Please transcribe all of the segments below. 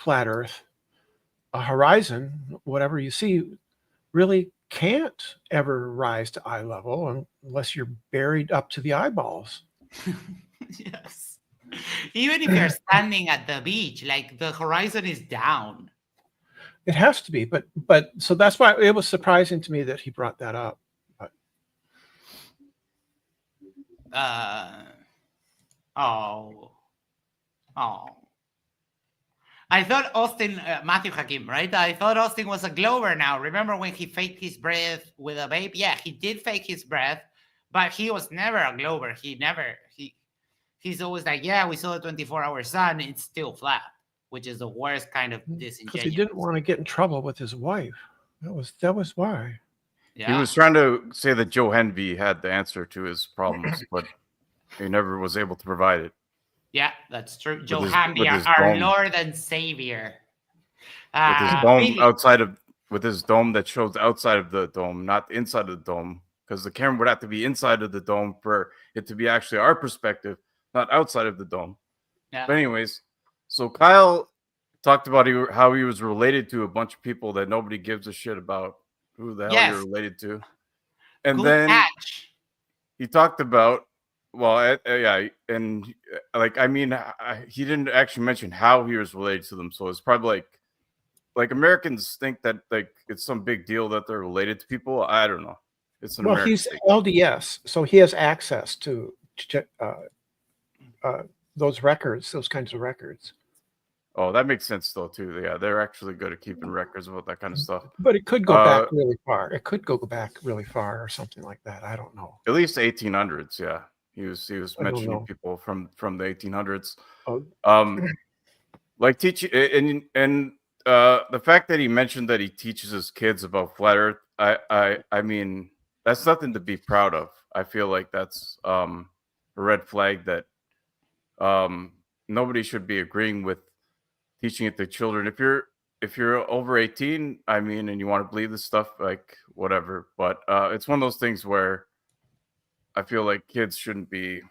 flat Earth, a horizon, whatever you see, really can't ever rise to eye level unless you're buried up to the eyeballs. Yes. Even if you're standing at the beach, like the horizon is down. It has to be, but so that's why it was surprising to me that he brought that up. But Uh, oh, oh. I thought Austin, Matthew Hakim, right? I thought Austin was a glober now. Remember when he faked his breath with a babe? Yeah, he did fake his breath, but he was never a glober. He's always like, yeah, we saw the 24-hour sun. It's still flat, which is the worst kind of because he disingenuous. didn't want to get in trouble with his wife. That was why. Yeah. He was trying to say that Joe Henvey had the answer to his problems, but he never was able to provide it. Yeah, that's true. Joe his- Hamby, with his our dome. Lord and Savior. With his dome with his dome that shows outside of the dome, not inside of the dome, because the camera would have to be inside of the dome for it to be actually our perspective, not outside of the dome. Yeah. But anyways, so Kyle talked about how he was related to a bunch of people that nobody gives a shit about who the hell Yes. you're related to. And Good then catch. he talked about, well, yeah, and like, I mean, he didn't actually mention how he was related to them. So it's probably like Americans think that like it's some big deal that they're related to people. I don't know. It's an American He's thing. LDS, so he has access to those records, those kinds of records. Oh, that makes sense though too. Yeah, they're actually good at keeping records about that kind of stuff. But it could go back really far. It could go back really far or something like that. I don't know. At least 1800s. Yeah, he was mentioning people from the 1800s. Oh. Like teaching and the fact that he mentioned that he teaches his kids about flat Earth, I mean, that's nothing to be proud of. I feel like that's a red flag that nobody should be agreeing with teaching it to children. If you're over 18, I mean, and you want to believe this stuff, like whatever. But it's one of those things where I feel like kids shouldn't be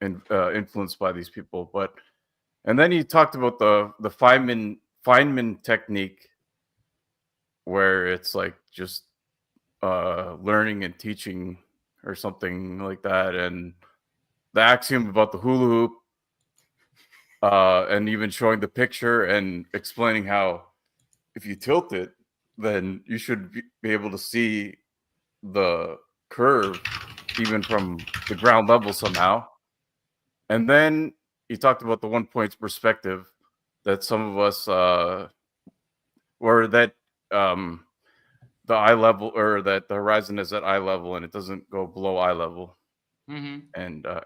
influenced by these people. And then he talked about the Feynman technique, where it's like just learning and teaching or something like that, and the axiom about the hula hoop, and even showing the picture and explaining how if you tilt it, then you should be able to see the curve even from the ground level somehow. And then he talked about the 1 point perspective that some of us or that the eye level, or that the horizon is at eye level and it doesn't go below eye level. Mm-hmm.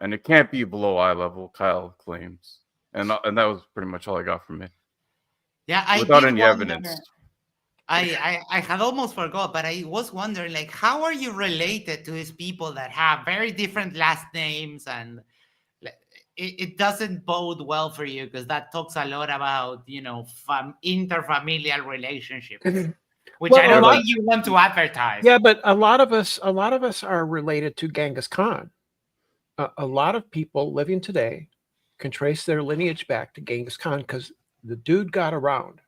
And it can't be below eye level, Kyle claims. And that was pretty much all I got from it. Yeah, without any evidence. I had almost forgot, but I was wondering, like, how are you related to these people that have very different last names, and it doesn't bode well for you, because that talks a lot about, you know, interfamilial relationships, which I don't think you want to advertise. Yeah, but a lot of us are related to Genghis Khan. A lot of people living today can trace their lineage back to Genghis Khan, because the dude got around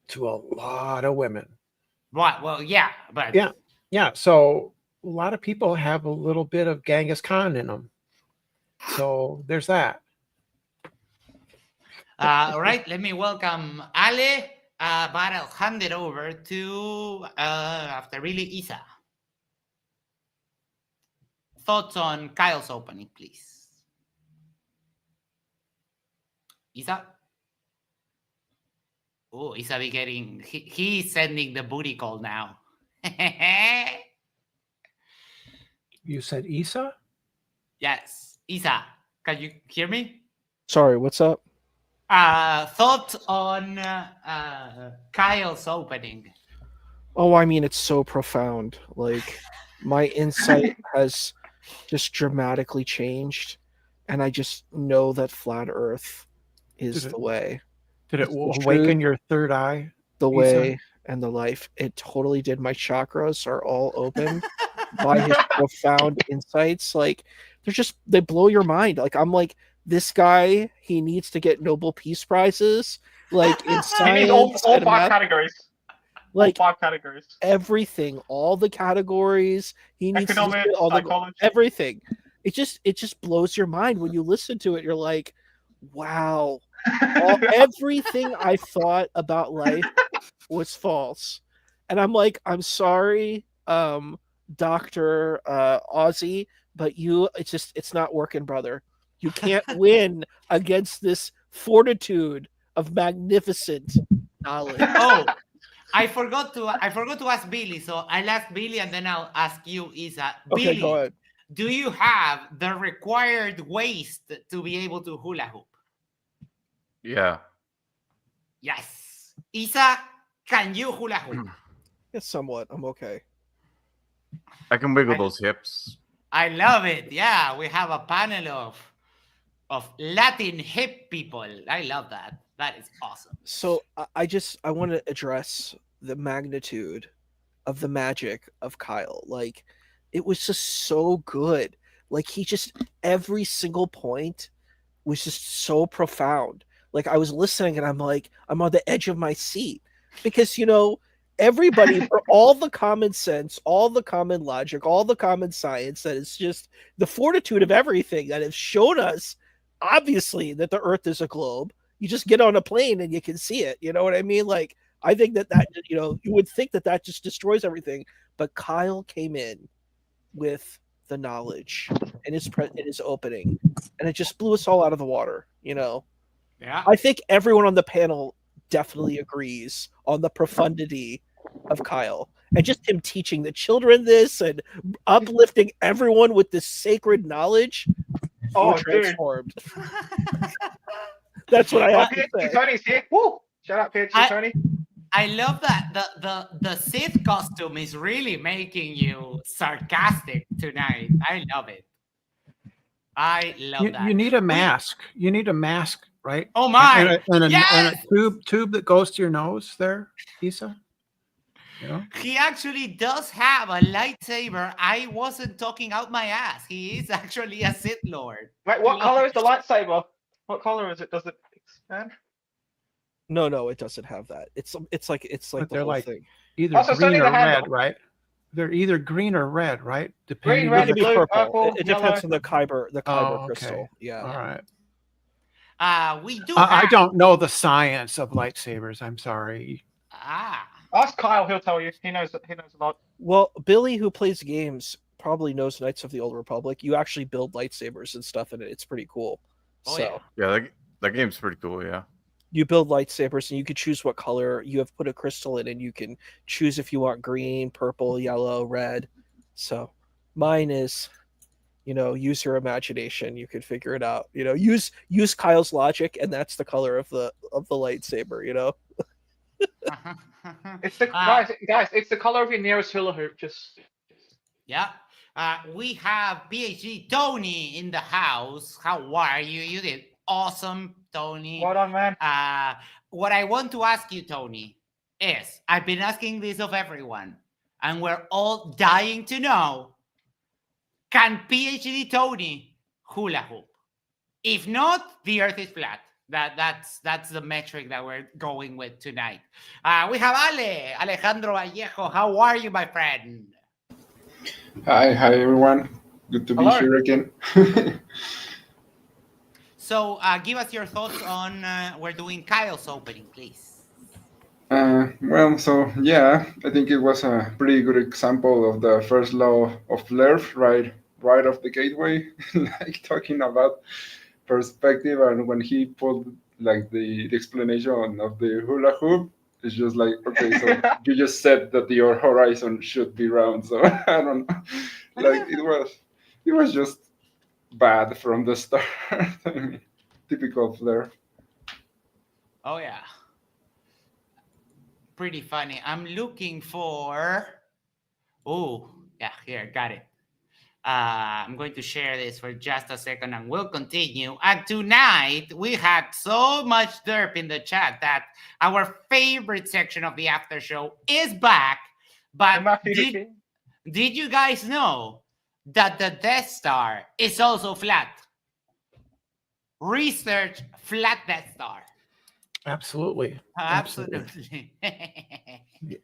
to a lot of women. Right. Well, yeah, but yeah. So a lot of people have a little bit of Genghis Khan in them. So there's that. All right. Let me welcome Ale, but I'll hand it over to after really Isa. Thoughts on Kyle's opening, please. Isa. Oh, Isa be getting, he's sending the booty call now. You said Isa? Yes. Isa, can you hear me? Sorry, what's up? Thoughts on Kyle's opening? Oh, I mean, it's so profound. Like, my insight has just dramatically changed, and I just know that flat Earth is the way. Did it awaken your third eye? The way and the life. It totally did. My chakras are all open by his profound insights. Like, they blow your mind. Like, I'm like this guy, he needs to get Nobel Peace Prizes, like in He science, needs all and 5 math, categories. like all 5 categories. everything, all the categories. He needs to just Economics, get all the psychology. everything. It just blows your mind when you listen to it. You're like, wow, everything I thought about life was false. And I'm like, I'm sorry, Dr. Ozzy, but it's not working, brother. You can't win against this fortitude of magnificent knowledge. Oh, I forgot to ask Billy. So I'll ask Billy and then I'll ask you, Isa. Okay, Billy, go ahead. do you have the required waist to be able to hula hoop? Yeah. Yes. Isa, can you hula hoop? Yeah, somewhat. I'm okay. I can wiggle those hips. I love it. Yeah, we have a panel of Latin hip people. I love that. That is awesome. So I want to address the magnitude of the magic of Kyle. Like, it was just so good. Like, every single point was just so profound. Like, I was listening and I'm like, I'm on the edge of my seat because, everybody, for all the common sense, all the common logic, all the common science, that is just the fortitude of everything that has shown us, obviously, that the Earth is a globe. You just get on a plane and you can see it. You know what I mean? Like, I think that you would think that just destroys everything. But Kyle came in with the knowledge in his opening, and it just blew us all out of the water. Yeah. I think everyone on the panel definitely agrees on the profundity of Kyle, and just him teaching the children this and uplifting everyone with this sacred knowledge. Oh, We're dude. transformed. That's what I have to say. Tony's here. Woo! Shout out, Pietro Tony. I love that the Sith costume is really making you sarcastic tonight. I love it. I love that. You need a mask. You need a mask, right? Oh my! And a Yes! tube that goes to your nose there, Isa. He actually does have a lightsaber. I wasn't talking out my ass. He is actually a Sith Lord. Wait, what color is the lightsaber? What color is it? Does it expand? No, it doesn't have that. It's like But the they're whole like thing. either Also, green Sonny or the red, handle. right? They're either green or red, right? Depending red, on It could be blue, purple. purple, It depends yellow. on the kyber Oh, crystal. okay. Yeah. All right. We do. I have- don't know the science of lightsabers. I'm sorry. Ask Kyle. He'll tell you. He knows a lot. Well, Billy, who plays games, probably knows Knights of the Old Republic. You actually build lightsabers and stuff in it. It's pretty cool. Oh, so yeah. Yeah, that game's pretty cool. Yeah. you build lightsabers and you can choose what color you have put a crystal in, and you can choose if you want green, purple, yellow, red. So mine is, use your imagination. You can figure it out. Use Kyle's logic, and that's the color of the lightsaber. It's the guys. It's the color of your nearest hula hoop. Yeah. We have PhD Tony in the house. How are you? You did awesome, Tony. Well done, man. What I want to ask you, Tony, is I've been asking this of everyone, and we're all dying to know, can PhD Tony hula hoop? If not, the earth is flat. That's the metric that we're going with tonight. We have Alejandro Vallejo. How are you, my friend? Hi everyone. Good to be Hello. here again. So give us your thoughts on we're doing Kyle's opening, please. So yeah, I think it was a pretty good example of the first law of Lerf, right off the gateway, like talking about perspective, and when he pulled like the explanation of the hula hoop, it's just like, okay, so you just said that your horizon should be round, so I don't know, like it was just bad from the start. I mean, typical Flair. Oh yeah, pretty funny. I'm looking for. Oh yeah, here, got it. I'm going to share this for just a second and we'll continue. And tonight, we had so much derp in the chat that our favorite section of the after show is back. But did you guys know that the Death Star is also flat? research flat Death Star. Absolutely. Absolutely. Yeah.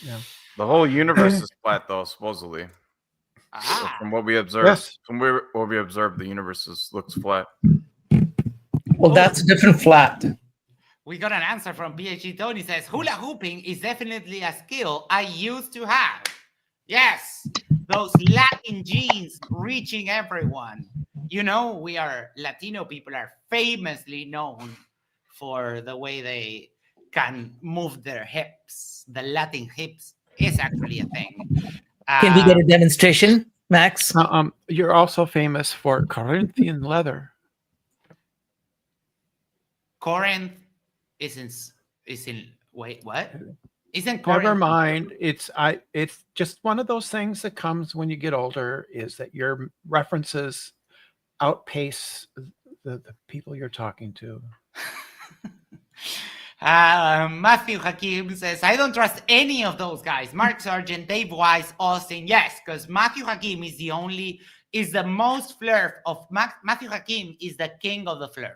Yeah. The whole universe is flat, though, supposedly. So from what we observed, Yes. what we observed, the universe looks flat. Well, that's a different flat. We got an answer from PhD Tony. Says hula hooping is definitely a skill I used to have. Yes, those Latin genes reaching everyone. You know, we are Latino people are famously known for the way they can move their hips. The Latin hips is actually a thing. Can we get a demonstration, Max? You're also famous for Corinthian leather. Corinth isn't wait, what? Isn't Never Corinth? mind. It's just one of those things that comes when you get older, is that your references outpace the people you're talking to. Matthew Hakim says, I don't trust any of those guys. Mark Sargent, Dave Wise, Austin. Yes, because Matthew Hakim is the most flurf of Matthew Hakim is the king of the flurf.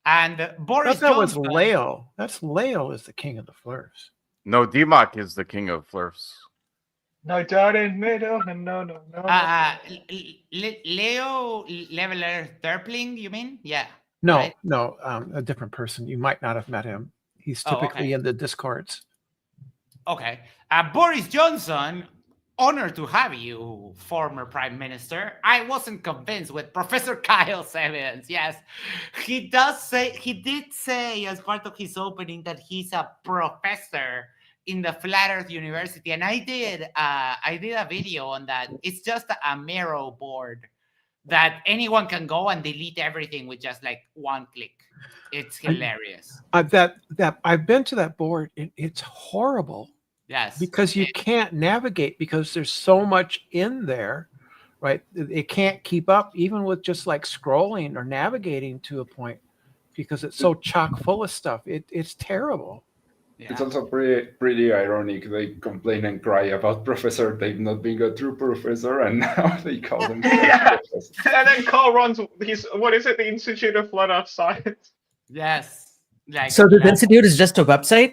And Boris That was Johnson. Leo. That's Leo is the king of the flirts. No, DMOC is the king of flirts. No, Jordan, no. Leo Leveler Terpling, you mean? Yeah. No, Right. no, a different person. You might not have met him. He's Oh, typically okay. in the Discords. Okay. Boris Johnson, honored to have you, former prime minister. I wasn't convinced with Professor Kyle's evidence. Yes, he did say as part of his opening that he's a professor in the Flat Earth University, and I did a video on that. It's just a Miro board that anyone can go and delete everything with just like one click. It's hilarious. That I've been to that board. It's horrible. Yes, Because you can't navigate, because there's so much in there, right? It can't keep up even with just like scrolling or navigating to a point, because it's so chock full of stuff. It's terrible. Yeah. It's also pretty ironic. They complain and cry about professor. They've not been a true professor, and now they call themselves Yeah. professors. And then Carl runs the Institute of Flat Earth Science. Yes. Like So the Institute is just a website?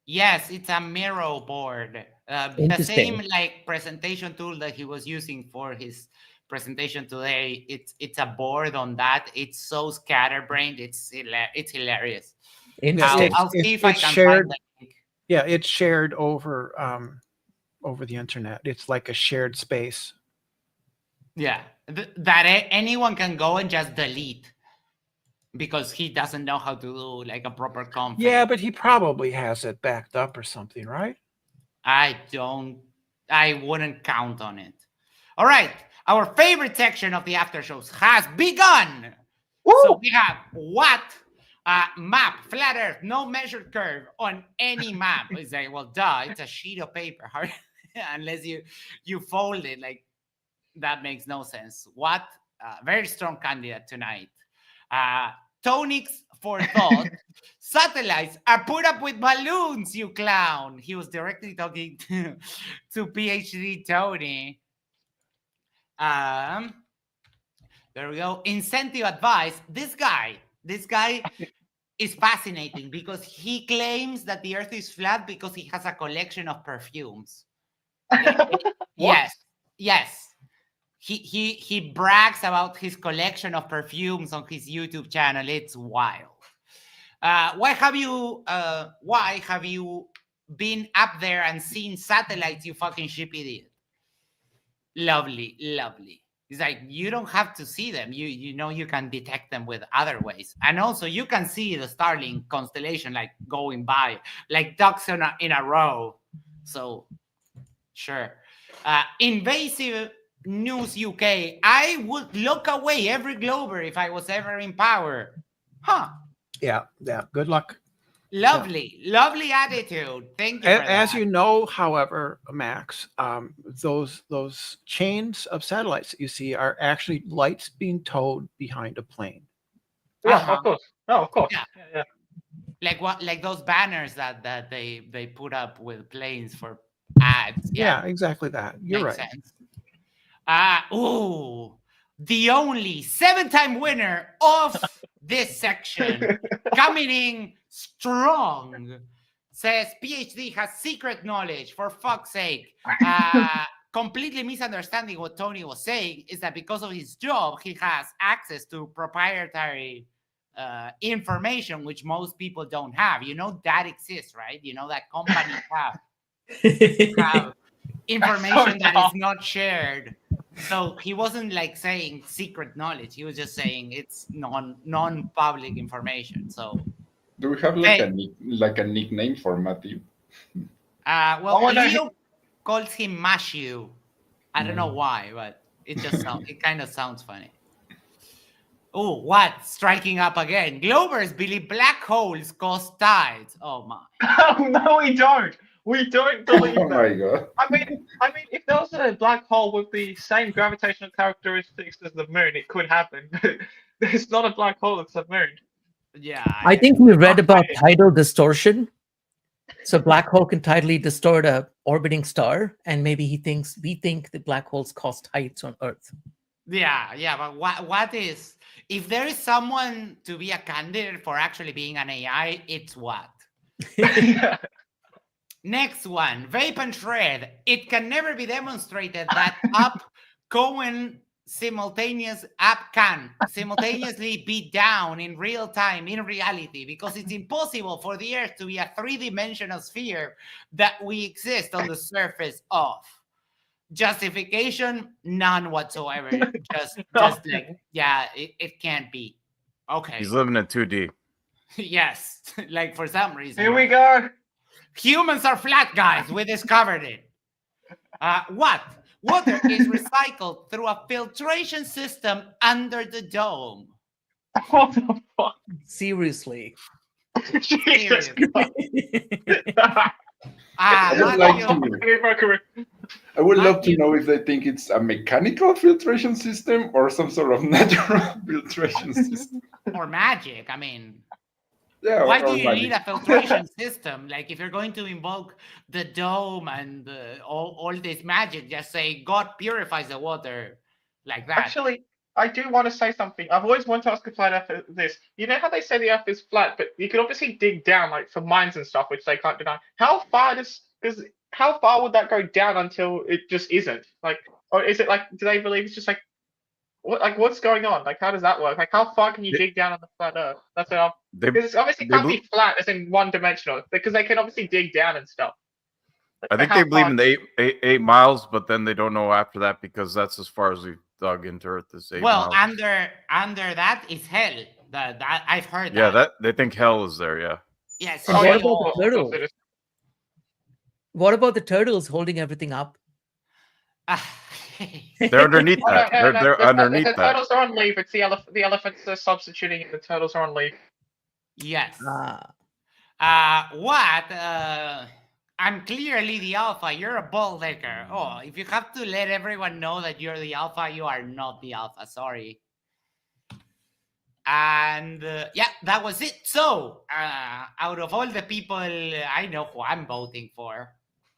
Yes, it's a Miro board. The Interesting. same like presentation tool that he was using for his presentation today. It's a board on that. It's so scatterbrained. It's hilarious. Interesting. I'll see if I it's can shared. find the link. Yeah, it's shared over the internet. It's like a shared space. Yeah, anyone can go and just delete because he doesn't know how to do like a proper config. Yeah, but he probably has it backed up or something, right? I wouldn't count on it. All right, our favorite section of the after shows has begun. So we have what map, flat Earth, no measured curve on any map. It's like, well, duh, it's a sheet of paper. Unless you fold it, like that makes no sense. What very strong candidate tonight. Tony's forethought. Satellites are put up with balloons, you clown. He was directly talking to PhD Tony. There we go. Incentive advice. This guy is fascinating because he claims that the Earth is flat because he has a collection of perfumes. Yes. He brags about his collection of perfumes on his YouTube channel. It's wild. Why have you been up there and seen satellites, you fucking ship idiot? Lovely. It's like, you don't have to see them. You know you can detect them with other ways. And also you can see the Starlink constellation like going by, like ducks in a row. So sure. Invasive News UK. I would look away every Glober if I was ever in power. Huh. Yeah. Good luck. Lovely attitude. Thank you. As you know, however, Max, those chains of satellites that you see are actually lights being towed behind a plane. Yeah, of course. No, of course. Yeah. Yeah. Like those banners that they put up with planes for ads. Yeah, exactly that. You're Makes right. sense. the only 7-time winner of this section, coming in strong, says PhD has secret knowledge, for fuck's sake. Completely misunderstanding what Tony was saying is that because of his job, he has access to proprietary information, which most people don't have. You know that exists, right? You know that companies have information that is not shared. So he wasn't like saying secret knowledge. He was just saying it's non-public information. So Do we have like a nickname for Matthew? Leo calls him Mashu. I don't know why, but it kind of sounds funny. Oh, what? Striking up again. Globers believe black holes cause tides. Oh my. Oh, no, we don't. We don't believe Oh that. my god. I mean, if there was a black hole with the same gravitational characteristics as the moon, it could happen. It's not a black hole; it's a moon. Yeah. I think we read about tidal distortion. So black hole can tidally distort a orbiting star, and maybe we think that black holes cause tides on Earth. Yeah, but what is, if there is someone to be a candidate for actually being an AI, it's what? Next one, Vape and Shred. It can never be demonstrated that can simultaneously be down in real time in reality, because it's impossible for the Earth to be a 3-dimensional sphere that we exist on the surface of. Justification, none whatsoever. just like, yeah, it can't be. Okay. He's living in 2D. Yes, like for some reason. Here we go. Humans are flat, guys. We discovered it. What? Water is recycled through a filtration system under the dome. What the fuck? Seriously. Jesus Christ. I would love to know if they think it's a mechanical filtration system or some sort of natural filtration system. Or magic. I mean, Yeah. why or do you magic. need a filtration system? Like, if you're going to invoke the dome and all this magic, just say God purifies the water like that. Actually, I do want to say something. I've always wanted to ask a flat earth this. You know how they say the earth is flat, but you can obviously dig down, like for mines and stuff, which they can't deny. How far would that go down until it just isn't? Like, or is it like, do they believe it's just like, what's going on? Like, how does that work? Like, how far can you dig down on the flat earth? That's what because it's obviously can't be flat as in one dimensional, because they can obviously dig down and stuff. Like, I think they believe in the 8 miles, but then they don't know after that, because that's as far as we've dug into Earth is 8 Well, miles. under that is hell. That I've heard. Yeah, that. they think hell is there. Yeah. Yes. And Oh, what yeah. about the turtle? What about the turtles holding everything up? They're underneath that. They're underneath the that. turtles are on leave. It's the elephants are substituting, and the turtles are on leave. Yes. Ah. I'm clearly the alpha. You're a ball decker. Oh, if you have to let everyone know that you're the alpha, you are not the alpha. Sorry. And yeah, that was it. So, out of all the people, I know who I'm voting for.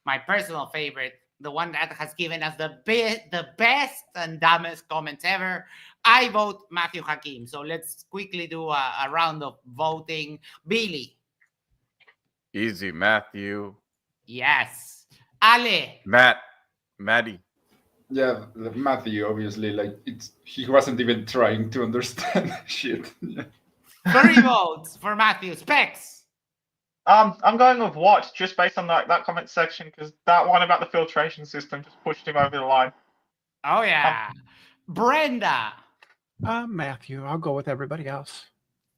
My personal favorite, the one that has given us the best and dumbest comments ever. I vote Matthew Hakim. So let's quickly do a round of voting. Billy. Easy, Matthew. Yes. Ale. Maddie. Yeah, Matthew, obviously, like he wasn't even trying to understand shit. Yeah. 3 votes for Matthew. Specs. I'm going with Watt just based on that comment section, because that one about the filtration system just pushed him over the line. Oh yeah. Brenda. Matthew. I'll go with everybody else.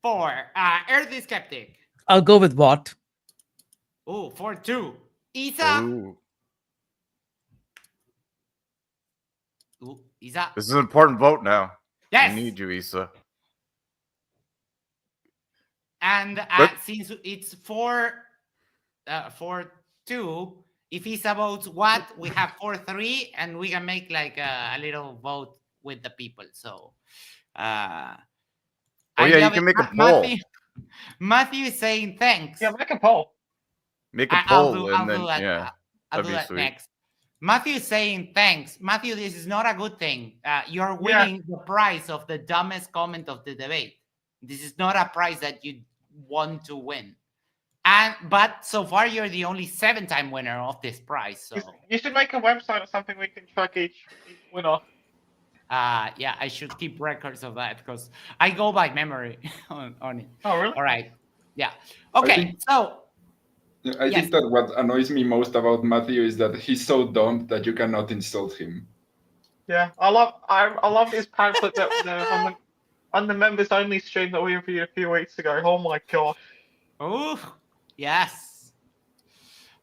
4. Earthy Skeptic. I'll go with Watt. Oh, 4-2. Isa. Ooh, Isa. This is an important vote now. Yes. I need you, Isa. And since it's 4-2, if Isa votes what, we have 4-3, and we can make like a little vote with the people. So, yeah, you can make a poll. Matthew is saying thanks. Yeah, make a poll. Make a poll, I'll and then do that. yeah, I'll that'd do be that sweet. next. Matthew is saying thanks. Matthew, this is not a good thing. You're Yeah. winning the prize of the dumbest comment of the debate. This is not a prize that you want to win. But so far you're the only 7-time winner of this prize. So You should make a website or something we can track each winner. yeah, I should keep records of that because I go by memory on it. Oh, really? All right. Yeah. Okay. think- So I Yes. think that what annoys me most about Matthew is that he's so dumb that you cannot insult him. Yeah, I love this pamphlet that on the members only stream that we reviewed a few weeks ago. Oh my god. oh yes.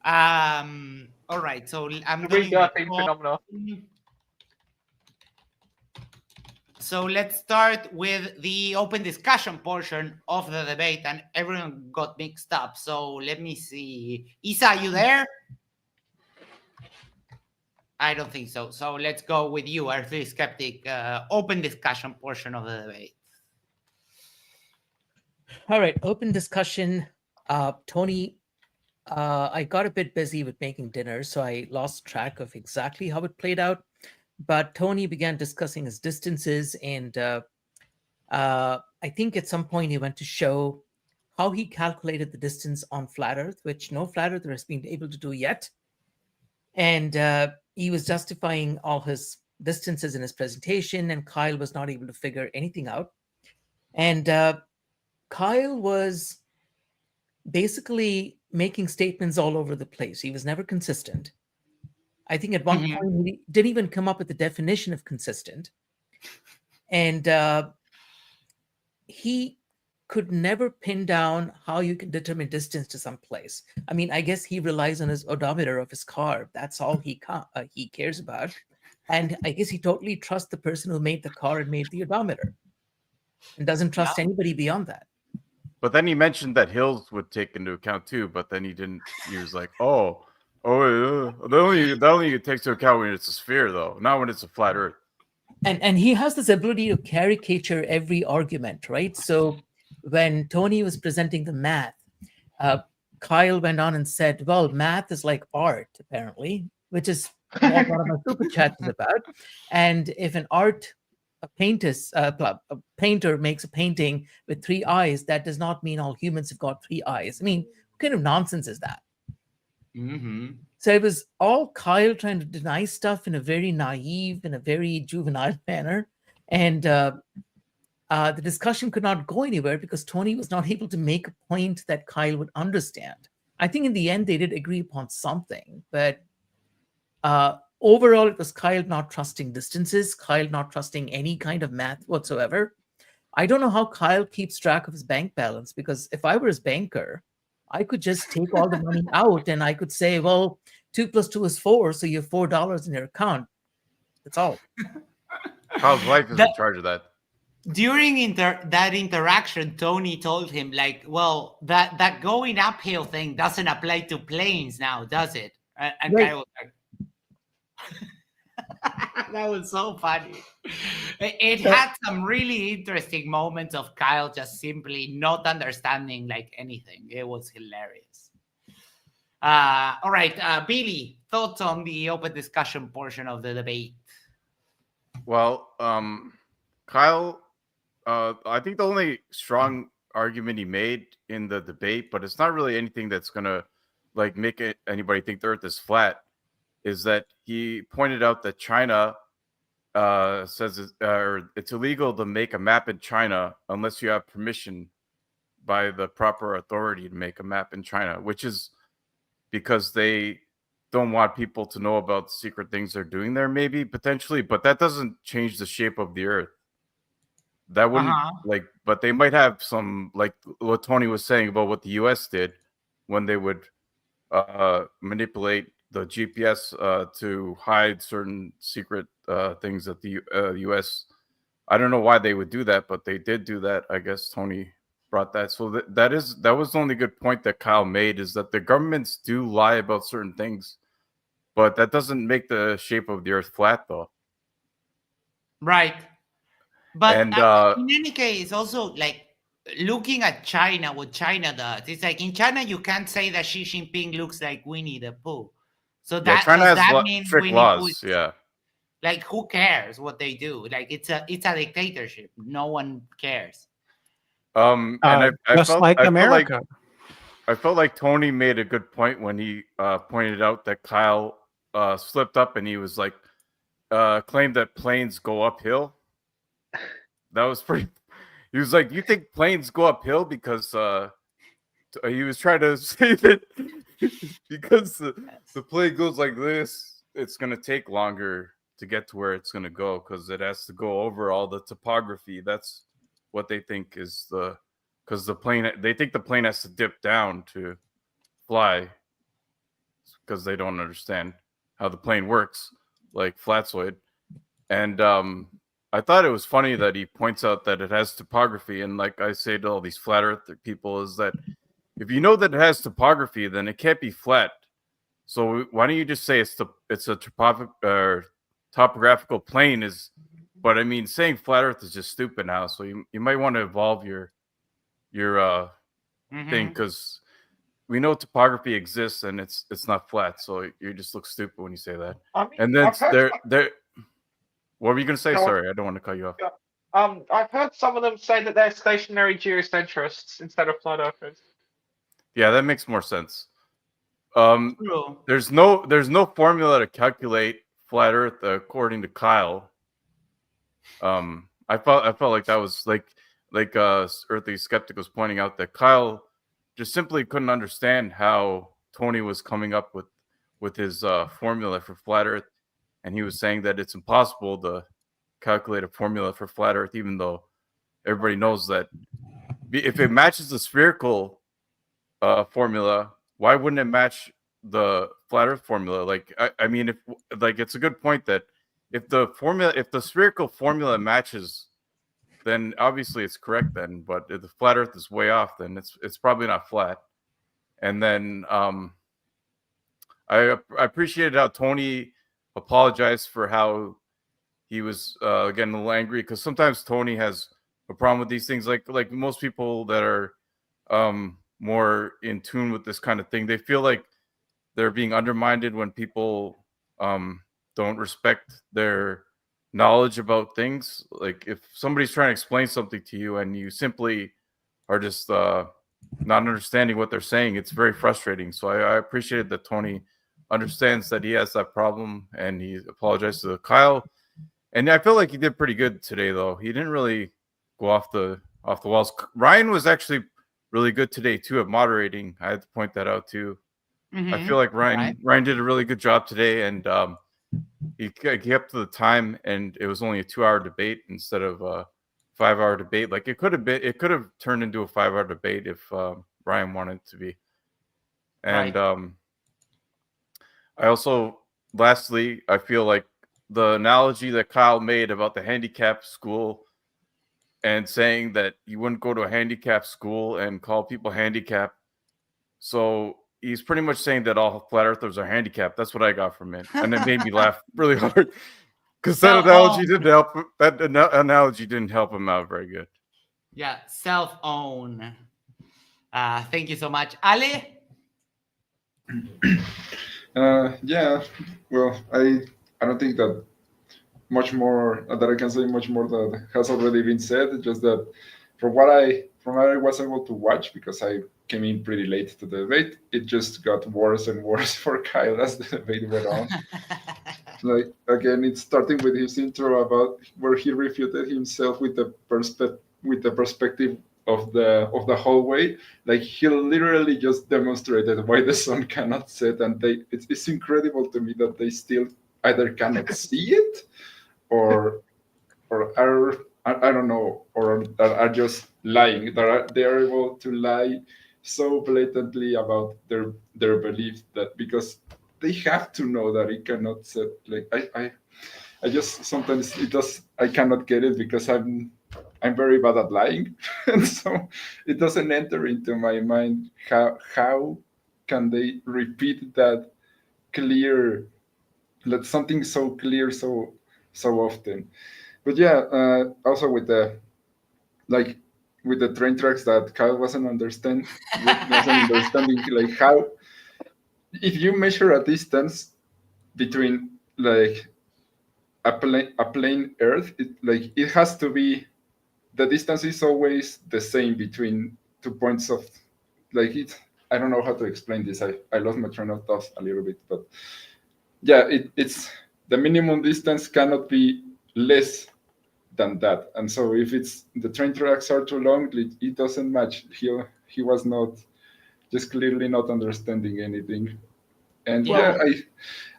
All right. So I'm The doing rebirthing the phenomena. So let's start with the open discussion portion of the debate, and everyone got mixed up. So let me see. Isa, are you there? I don't think so. So let's go with you, Earthly Skeptic. Open discussion portion of the debate. All right, open discussion. Tony, I got a bit busy with making dinner, so I lost track of exactly how it played out. But Tony began discussing his distances, and I think at some point he went to show how he calculated the distance on flat Earth, which no flat earther has been able to do yet. And he was justifying all his distances in his presentation, and Kyle was not able to figure anything out. And Kyle was basically making statements all over the place. He was never consistent. I think at one point he didn't even come up with the definition of consistent. And he could never pin down how you can determine distance to some place. I mean, I guess he relies on his odometer of his car. That's all he cares about. And I guess he totally trusts the person who made the car and made the odometer and doesn't trust anybody beyond that. But then he mentioned that hills would take into account too. But then he didn't. He was like, that only takes into account when it's a sphere, though, not when it's a flat Earth. And he has this ability to caricature every argument, right? So when Tony was presenting the math, Kyle went on and said, well, math is like art, apparently, which is what one of my super chats is about. And if a painter makes a painting with 3 eyes, that does not mean all humans have got 3 eyes. I mean, what kind of nonsense is that? So it was all Kyle trying to deny stuff in a very naive, in a very juvenile manner. And the discussion could not go anywhere because Tony was not able to make a point that Kyle would understand. I think in the end, they did agree upon something. But overall, it was Kyle not trusting distances, Kyle not trusting any kind of math whatsoever. I don't know how Kyle keeps track of his bank balance, because if I were his banker, I could just take all the money out and I could say, well, 2 + 2 is 4, so you have $4 in your account. That's all. Kyle's wife is in charge of that. During that interaction, Tony told him, like, well, that going uphill thing doesn't apply to planes now, does it? And Right. Kyle was like, that was so funny. It had some really interesting moments of Kyle just simply not understanding like anything. It was hilarious. All right, Billy, thoughts on the open discussion portion of the debate? Well, Kyle, I think the only strong argument he made in the debate, but it's not really anything that's gonna like make anybody think the Earth is flat, is that he pointed out that China says it's illegal to make a map in China unless you have permission by the proper authority to make a map in China, which is because they don't want people to know about secret things they're doing there, maybe potentially, but that doesn't change the shape of the Earth. That wouldn't but they might have some, like what Tony was saying about what the US did when they would manipulate the GPS to hide certain secret things that the US, I don't know why they would do that, but they did do that. I guess Tony brought that. So that was the only good point that Kyle made, is that the governments do lie about certain things, but that doesn't make the shape of the Earth flat, though. Right. But And, in any case, also like looking at China, what China does, it's like in China, you can't say that Xi Jinping looks like Winnie the Pooh. So Yeah, that China does has that mean strict we need laws. to, Yeah. like, who cares what they do? Like, it's a dictatorship. No one cares. And I Just felt like I felt like America. I felt like Tony made a good point when he pointed out that Kyle slipped up and he was like claimed that planes go uphill. That was pretty. He was like, "You think planes go uphill because he was trying to say that because the plane goes like this, it's gonna take longer to get to where it's gonna go because it has to go over all the topography. That's what they think is because the plane. They think the plane has to dip down to fly because they don't understand how the plane works, like Flatsoid. And I thought it was funny that he points out that it has topography. And like I say to all these flat earth people, is that if you know that it has topography, then it can't be flat. So why don't you just say it's a topographical plane is? But I mean, saying flat Earth is just stupid now. So you might want to evolve your thing because we know topography exists and it's not flat. So you just look stupid when you say that. I mean, And then I've heard there. What were you gonna say? Go on. Sorry, I don't want to cut you off. I've heard some of them say that they're stationary geocentrists instead of flat earthers. Yeah, that makes more sense. True. There's no formula to calculate flat Earth according to Kyle. I felt like that was like Earthy Skeptic was pointing out that Kyle just simply couldn't understand how Tony was coming up with his formula for flat Earth, and he was saying that it's impossible to calculate a formula for flat Earth, even though everybody knows that if it matches the spherical formula, why wouldn't it match the flat Earth formula? Like, I mean, if like it's a good point that if the spherical formula matches, then obviously it's correct. Then, but if the flat Earth is way off, then it's probably not flat. And then I appreciated how Tony apologized for how he was getting a little angry, because sometimes Tony has a problem with these things. Like most people that are more in tune with this kind of thing, they feel like they're being undermined when people don't respect their knowledge about things. Like if somebody's trying to explain something to you and you simply are just not understanding what they're saying, it's very frustrating. So I appreciated that Tony understands that he has that problem and he apologized to Kyle. And I feel like he did pretty good today, though. He didn't really go off the walls. Ryan was actually really good today too at moderating. I had to point that out too. I feel like Ryan did a really good job today, and he kept to the time, and it was only a 2-hour debate instead of a 5-hour debate. Like it could have turned into a 5-hour debate if Ryan wanted it to be. And I also, lastly, I feel like the analogy that Kyle made about the handicap school and saying that you wouldn't go to a handicap school and call people handicapped. So he's pretty much saying that all flat earthers are handicapped. That's what I got from it. And it made me laugh really hard because that analogy didn't help. That analogy didn't help him out very good. Yeah, self-own. Thank you so much. Ale? Yeah, well, I don't think that much more that I can say much more that has already been said. Just that from what I was able to watch, because I came in pretty late to the debate, it just got worse and worse for Kyle as the debate went on. Like again, it's starting with his intro about where he refuted himself with the perspective of the hallway. Like he literally just demonstrated why the sun cannot set, and it's incredible to me that they still either cannot see it or are, I don't know, or are just lying. They are able to lie so blatantly about their belief, that because they have to know that it cannot set. Like I just sometimes I cannot get it because I'm very bad at lying, and so it doesn't enter into my mind how can they repeat that clear, that something so clear so often. But yeah, also with the train tracks that Kyle wasn't understanding, like how if you measure a distance between like a plane Earth, it has to be, the distance is always the same between 2 points of it. I don't know how to explain this. I lost my train of thought a little bit, but yeah, it's the minimum distance cannot be less than that. And so if the train tracks are too long, it doesn't match. He was not, just clearly not understanding anything. And Yeah.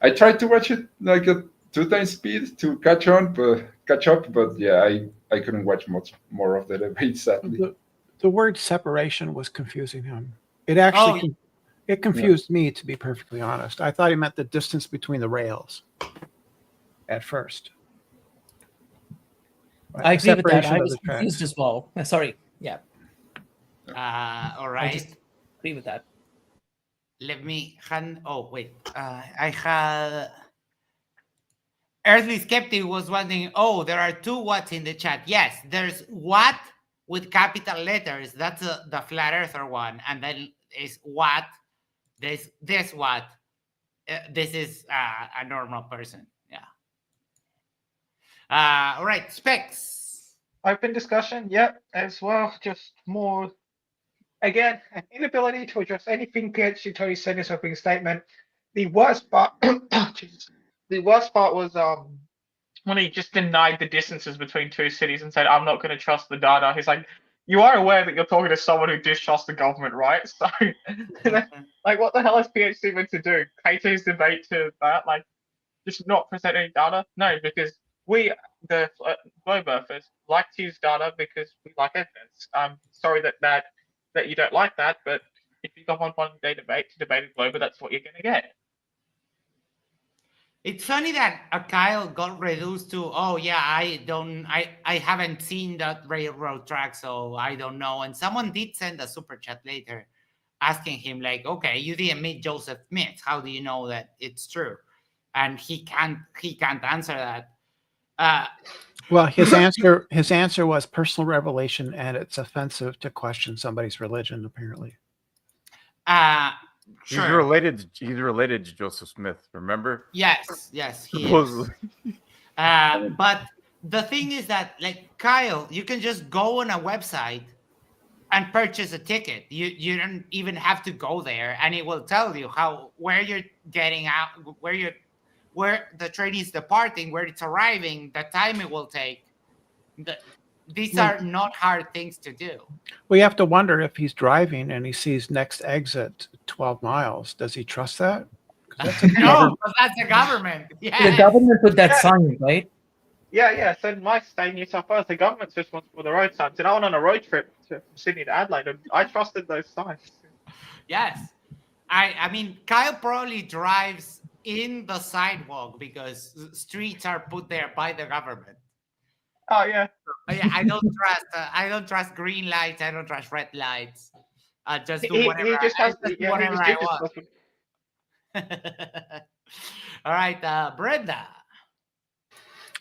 I tried to watch it like at 2 times speed to catch up, but yeah, I couldn't watch much more of the debate, sadly. The word separation was confusing him. It actually it confused me, to be perfectly honest. I thought he meant the distance between the rails at first. Right? I The agree with that. separation I of was the tracks. confused as well. Sorry. Yeah, All I right. just agree with that. Let me hand. Oh wait, I had. Earthly Skeptic was wondering. Oh, there are 2 watts in the chat. Yes, there's watt with capital letters. That's the flat earther one, and then is watt. There's this watt. This is a normal person. Yeah. All right, specs. Open discussion, yep, as well. Just more, again, an inability to address anything PhD Tony said in his opening statement. The worst part, Jesus. The worst part was when he just denied the distances between 2 cities and said, "I'm not going to trust the data." He's like, "You are aware that you're talking to someone who distrusts the government, right?" So, like, what the hell is PhD meant to do? Cater his debate to that? Like, just not present any data? No, because we, the Globe Earthers, like to use data because we like evidence. I'm sorry that you don't like that, but if you come on one day debate to debate a Globe, that's what you're going to get. It's funny that Kyle got reduced to, oh yeah, I haven't seen that railroad track, so I don't know. And someone did send a super chat later asking him like, okay, you didn't meet Joseph Smith. How do you know that it's true? And he can't answer that. Well, his answer was personal revelation, and it's offensive to question somebody's religion, apparently. He's Sure. related to Joseph Smith, remember? Yes, he is. Supposedly. But the thing is that, like, Kyle, you can just go on a website and purchase a ticket. You don't even have to go there, and it will tell you where you're getting out, where the train is departing, where it's arriving, the time it will take. These are not hard things to do. We have to wonder if he's driving and he sees next exit 12 miles. Does he trust that? 'Cause that's a No, government- but that's the government. Yeah. The government put that sign, right? Yeah. So in my state, New South Wales, the government's responsible for the road signs. And I went on a road trip from Sydney to Adelaide, and I trusted those signs. Yes. I mean, Kyle probably drives in the sidewalk because streets are put there by the government. Oh yeah. Yeah, I don't trust green lights. I don't trust red lights. I just do He whatever. just has I just do yeah, he whatever just I did want. this. All right, Brenda.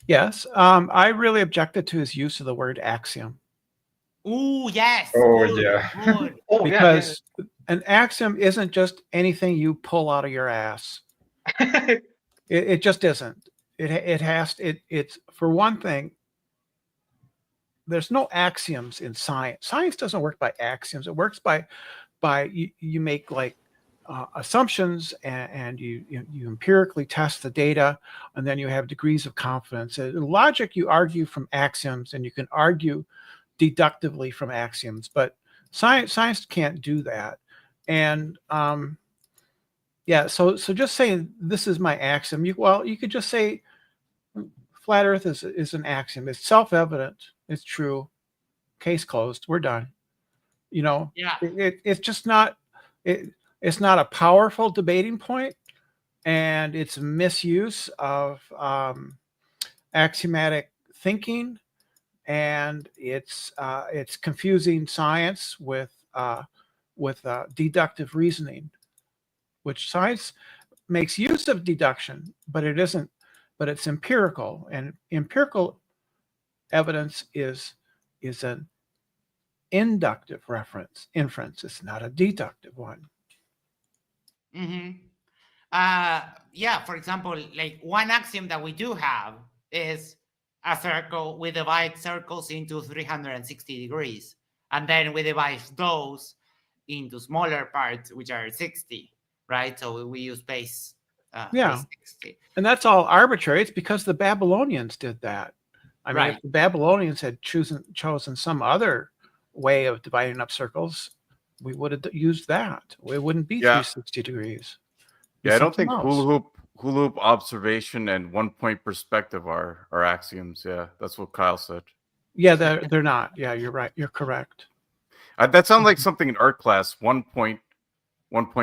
Yes. I really objected to his use of the word axiom Ooh, yes. Oh, good, yeah. good. Oh because an axiom isn't just anything you pull out of your ass. yeah. It just isn't. It's for one thing, there's no axioms in science. Science doesn't work by axioms. It works by you make like assumptions and you empirically test the data, and then you have degrees of confidence. In logic, you argue from axioms, and you can argue deductively from axioms, but science can't do that. And yeah, so just saying this is my axiom. You could just say flat Earth is an axiom. It's self-evident. It's true. Case closed. We're done. You know, Yeah. it's just not. It's not a powerful debating point, and it's a misuse of axiomatic thinking, and it's confusing science with deductive reasoning, which science makes use of deduction, but it isn't. But it's empirical, and empirical evidence is an inductive inference. It's not a deductive one. Mm-hmm. Yeah, for example, like one axiom that we do have is a circle. We divide circles into 360 degrees, and then we divide those into smaller parts, which are 60, right? So we use base, Yeah. base 60. And that's all arbitrary. It's because the Babylonians did that. I mean, Right. if the Babylonians had chosen some other way of dividing up circles, we would have used that. It wouldn't be Yeah. 360 degrees. Be Yeah, I don't something think else. hula hoop observation and 1 point perspective are axioms. Yeah, that's what Kyle said. Yeah, they're not. Yeah, you're right. You're correct. That sounds like something in art class. 1 point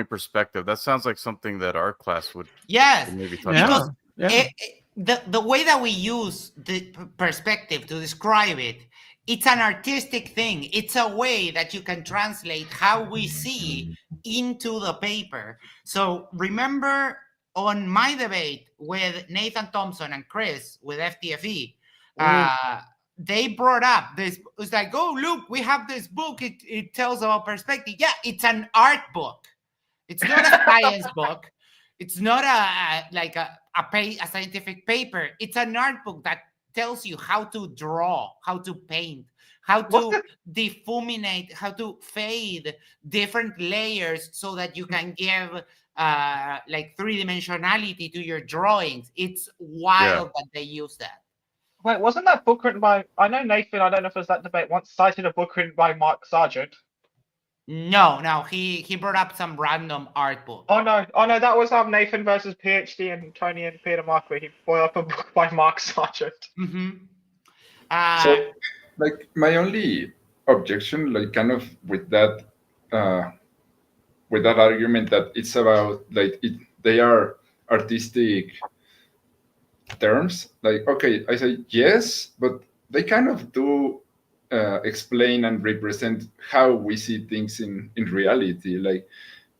perspective. That sounds like something that art class would Yes, maybe touch Yeah. on. Yeah. the way that we use the perspective to describe it, it's an artistic thing. It's a way that you can translate how we see into the paper. So remember on my debate with Nathan Thompson and Chris with FTFE, they brought up this. It's like, oh, look, we have this book. It tells about perspective. Yeah, it's an art book. It's not a science book. It's not a scientific paper. It's an art book that tells you how to draw, how to paint, how to difuminate, how to fade different layers so that you can give like three-dimensionality to your drawings. It's wild that they use that. Wait, wasn't that book written by? I know Nathan. I don't know if it was that debate. Once cited a book written by Mark Sargent. No, he brought up some random art book. Oh no, that was Nathan versus PhD and Tony and Peter Mark, where he brought up a book by Mark Sargent. Mm-hmm. So, like, my only objection, like, kind of with that argument that it's about, like, they are artistic terms. Like, okay, I say yes, but they kind of do explain and represent how we see things in reality. Like,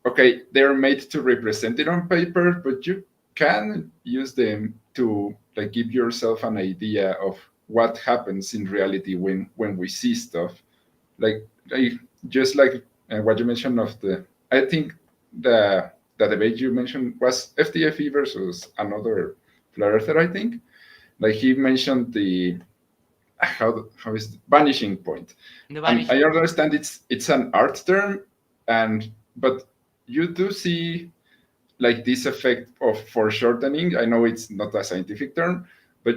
okay, they're made to represent it on paper, but you can use them to, like, give yourself an idea of what happens in reality when we see stuff. Like just like what you mentioned of I think the debate you mentioned was FTFE versus another flat earther, I think. Like, he mentioned the how is the vanishing point. And I understand it's an art term, but you do see, like, this effect of foreshortening. I know it's not a scientific term, but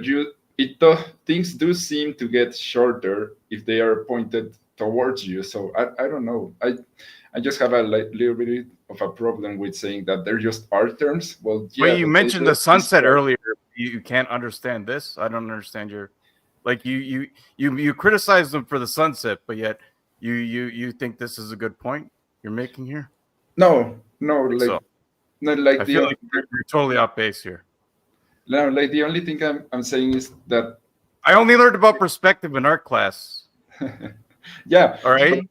things do seem to get shorter if they are pointed towards you. So I don't know. I just have a little bit of a problem with saying that they're just art terms. Well, yeah. Well, you mentioned the sunset earlier. You can't understand this. I don't understand your, like, you criticize them for the sunset, but yet you think this is a good point you're making here. No, like, so. No, like, I feel like you're totally off base here. No, like, the only thing I'm saying is that I only learned about perspective in art class. Yeah. All right.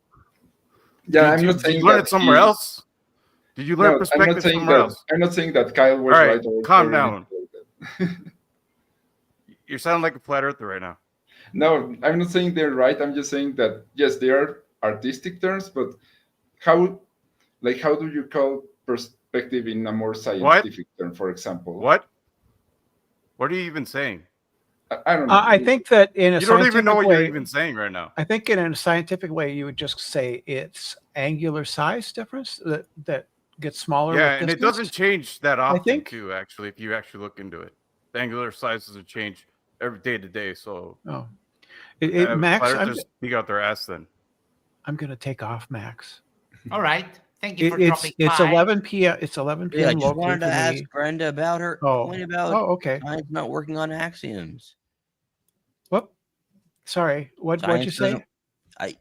Yeah, I'm not saying did you learn it somewhere else. Did you learn perspective somewhere else? I'm not saying that Kyle was right. Or calm down. You sound like a flat earther right now. No, I'm not saying they're right. I'm just saying that yes, they are artistic terms, but how do you call perspective in a more scientific term, for example? What are you even saying? I don't know. I think that in a you don't even know what way, you're even saying right now. I think in a scientific way, you would just say it's angular size difference that gets smaller. Yeah, with and it distance. doesn't change that often, think. too. Actually, if you actually look into it, the angular size doesn't change every day to day. So, Max, speak out their ass. Then I'm going to take off, Max. All right. Thank you for dropping by. It's 11 p.m. It's 11 p.m. Yeah, I just wanted to ask Brenda about her point about okay. science not working on axioms. Whoop. Sorry. What'd you say?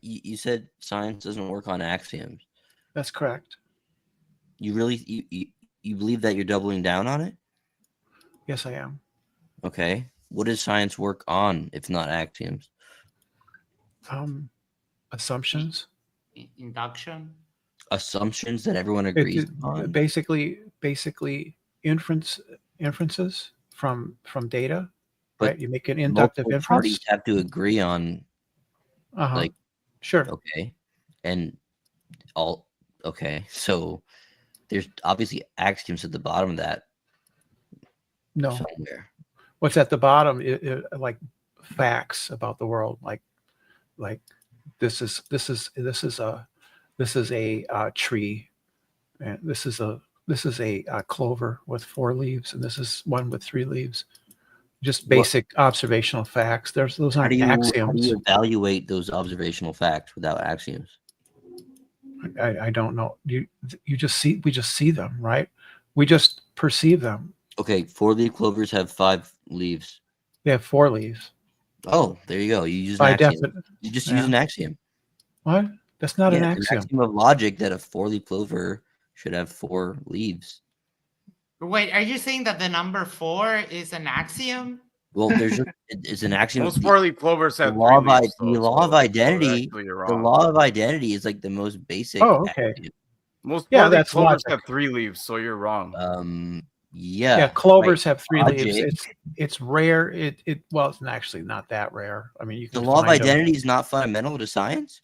You said science doesn't work on axioms. That's correct. You really you believe that you're doubling down on it? Yes, I am. Okay. What does science work on if not axioms? Assumptions. Induction. Assumptions that everyone agrees on. Basically inferences from data. But right? You make an inductive inference. Parties have to agree on. Like, sure. Okay. And okay. So there's obviously axioms at the bottom of that No, somewhere. what's at the bottom, like facts about the world, like this is a tree, and this is a clover with 4 leaves, and this is one with 3 leaves. Just basic observational facts. Those How aren't do axioms. you evaluate those observational facts without axioms? I don't know. We just see them, right? We just perceive them. Okay, 4-leaf clovers have 5 leaves. They have 4 leaves. Oh, there you go. You use an By axiom. definition. You just yeah. use an axiom. What? That's not an Yeah, axiom. An axiom of logic that a 4-leaf clover should have 4 leaves. Wait, are you saying that the number 4 is an axiom? Well, it's an axiom. Most 4-leaf clovers The have law 3 of leaves. the law of identity. actually you're The wrong. law of identity is like the most basic. Oh, okay. axiom. Most Yeah, 4-leaf that's clovers logic. have 3 leaves, so you're wrong. Yeah. Clovers right. have 3 leaves. Logic. It's rare. Well, it's actually not that rare. I mean, you The can law of find 'em. identity is not fundamental to science.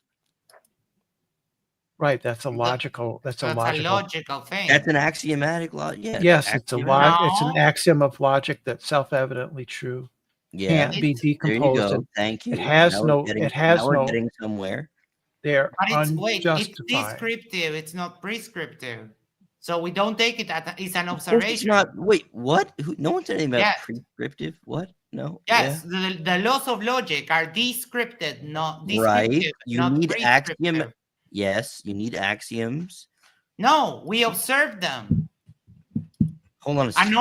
Right. That's a logical. That's a That's logical. a logical thing. That's an axiomatic law. Yeah. Yes, it's axiom. It's an No. axiom of logic that's self-evidently true. Yeah. Can't be It's- There you decomposed. go. And Thank you. has Now we're no- getting- it has now we're no- getting somewhere. they're But it's unjustified. descriptive. It's not prescriptive. So we don't take it as it's an Of course observation. it's not. Wait, what? No one said anything about Yeah. prescriptive. What? No. Yes, the laws of logic are descriptive, not Yeah. Right. descriptive, You not need prescriptive. axiom. Yes, you need axioms. No, we observe them. Hold on a An second.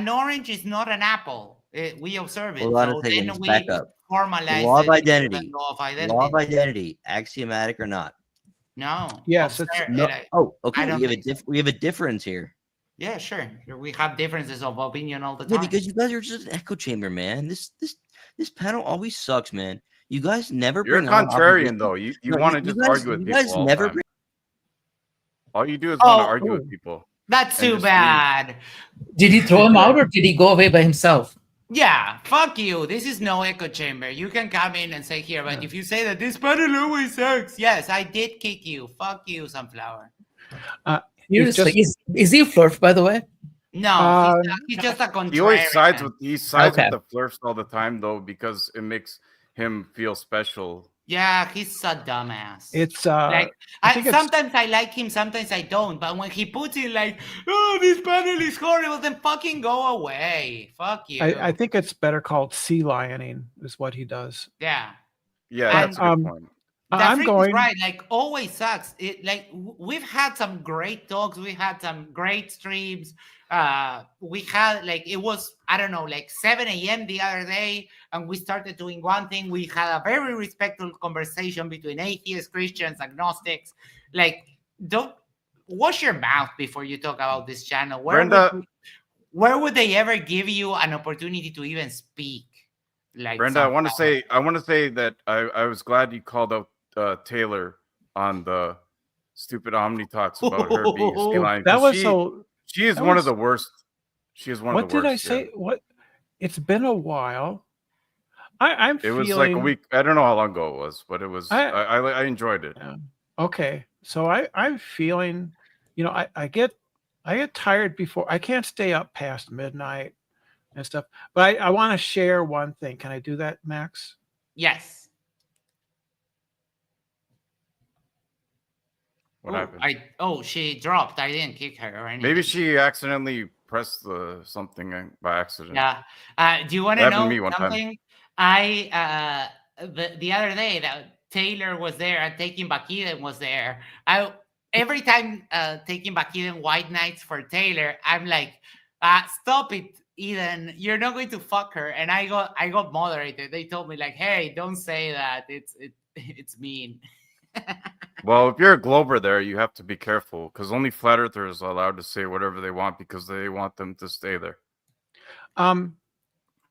orange is not an apple. We observe it. Hold on a So second, then let's we back up. formalize The law of it into identity. the law of identity. Law of identity, axiomatic or not? No. Yes, it's- observe No. it. Oh, okay. don't We have a think so. we have a difference here. Yeah, sure. We have differences of opinion all the Yeah, time. because you guys are just an echo chamber, man. This panel always sucks, man. You guys never You're a bring on contrarian, opposition. though. You No, want to you just guys- argue with you people guys all never the time. bring- All you do is want to Oh, argue oh. with people. That's and too just leave. bad. Did he throw him out or did he go away by himself? Yeah, fuck you. This is no echo chamber. You can come in and say here, but if you say that this panel always sucks, yes, I did kick you. Fuck you, Sunflower. You've Seriously, just- is he a flirt, by the way? No, he's just a contrarian. He always sides with Okay. the flirts all the time, though, because it makes him feel special. Yeah, he's a dumbass. It's like I think it's- sometimes I like him, sometimes I don't. But when he puts it like, "Oh, this panel is horrible," then fucking go away. Fuck you. I think it's better called sea lioning is what he does. yeah. Yeah, And- that's a good point. I'm Freak is going. right. Like always sucks. It like we've had some great talks. We had some great streams. We had like it was I don't know like 7 a.m. the other day, and we started doing one thing. We had a very respectful conversation between atheists, Christians, agnostics. Like don't wash your mouth before you talk about this channel. Where would they ever give you an opportunity to even speak? Like Brenda, I want to Sunflower? say that I was glad you called out Taylor on the stupid Omni talks about her being a sea lion. That 'cause was she, so. She is that one was- of the worst. She is one What of the did worst. I say? What? It's been a while. I'm It feeling. was like a week. I don't know how long ago it was, but it was. I- I enjoyed it. Yeah. Okay, so I'm feeling. You know, I get tired before. I can't stay up past midnight and stuff. But I want to share one thing. Can I do that, Max? Yes. What happened? She dropped. I didn't kick her or anything. Maybe she accidentally pressed the something by accident. Yeah. Do you want to That happened know to me one time. something? I the other day that Taylor was there and Taking Bakiden was there. Every time Taking Bakiden White Nights for Taylor, I'm like, stop it, Eden. You're not going to fuck her. And I got moderated. They told me like, hey, don't say that. It's mean. Well, if you're a Glober there, you have to be careful because only flat earthers are allowed to say whatever they want because they want them to stay there. Yeah.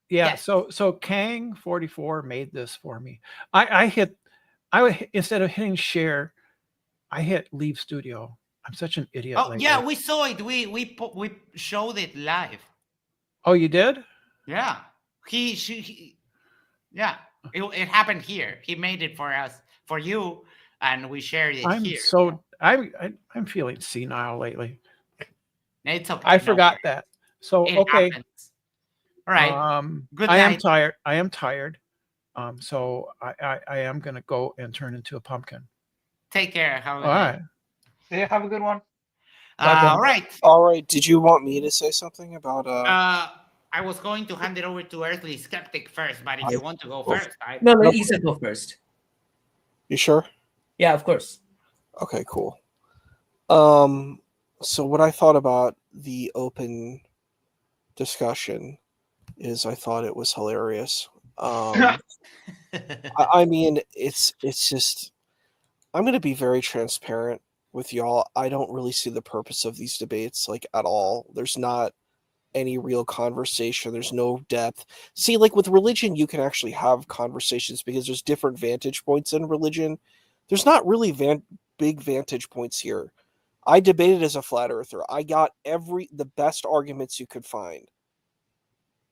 Yes. So Kang 44 made this for me. Instead of hitting share, I hit leave studio. I'm such an idiot. Oh lately. yeah, we saw it. We showed it live. Oh, you did? Yeah. Yeah. It happened here. He made it for us, for you, and we shared it I'm here. I'm feeling senile lately. It's okay. I no forgot worries. that. So It okay. happens. All right. Good I am night. tired. I am tired. So I am gonna go and turn into a pumpkin. Take care. Have a All good night. right. Yeah, have a good one. Bye, Ben. All right. All right. Did you want me to say something about I was going to hand it over to Earthly Skeptic first, but if you want to go well, first, No, No. Isa, go first. You sure? Yeah, of course. Okay, cool. So what I thought about the open discussion is I thought it was hilarious. I mean, it's just I'm going to be very transparent with y'all. I don't really see the purpose of these debates like at all. There's not any real conversation. There's no depth. See, like with religion, you can actually have conversations because there's different vantage points in religion. There's not really big vantage points here. I debated as a flat earther. I got the best arguments you could find.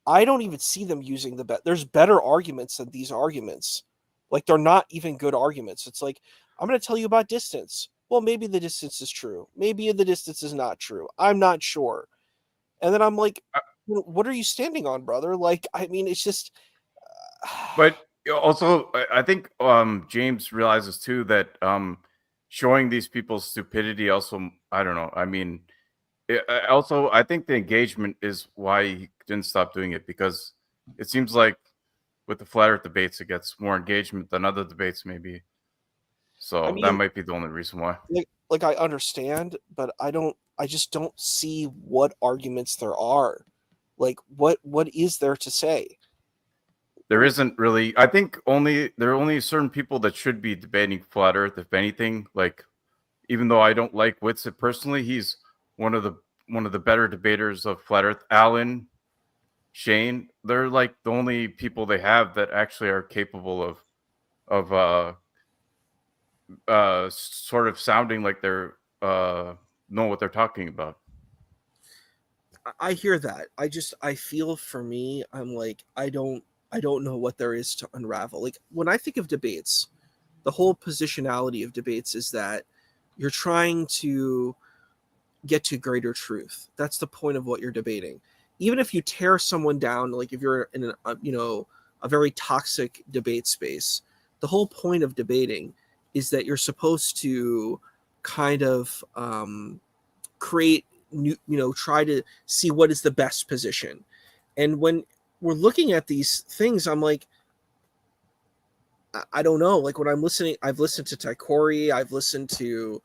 I don't even see them using there's better arguments than these arguments. Like they're not even good arguments. It's like, I'm going to tell you about distance. Well, maybe the distance is true. Maybe the distance is not true. I'm not sure. And then I'm like, what are you standing on, brother? Like, I mean, it's just. But also, I think James realizes too that showing these people's stupidity also, I don't know. I mean, also, I think the engagement is why he didn't stop doing it, because it seems like with the flat earth debates, it gets more engagement than other debates, maybe. So I mean, that might be the only reason why. Like I understand, but I just don't see what arguments there are. Like what is there to say? There isn't really. I think there are only certain people that should be debating flat earth, if anything. Like, even though I don't like Whitsitt personally, he's one of the better debaters of flat earth. Alan, Shane, they're like the only people they have that actually are capable of sort of sounding like they're know what they're talking about. I hear that. I feel for me, I'm like, I don't know what there is to unravel. Like when I think of debates, the whole positionality of debates is that you're trying to get to greater truth. That's the point of what you're debating. Even if you tear someone down, like if you're in a very toxic debate space, the whole point of debating is that you're supposed to kind of create new, try to see what is the best position. And when we're looking at these things, I'm like, I don't know. Like when I'm listening, I've listened to Taikori, I've listened to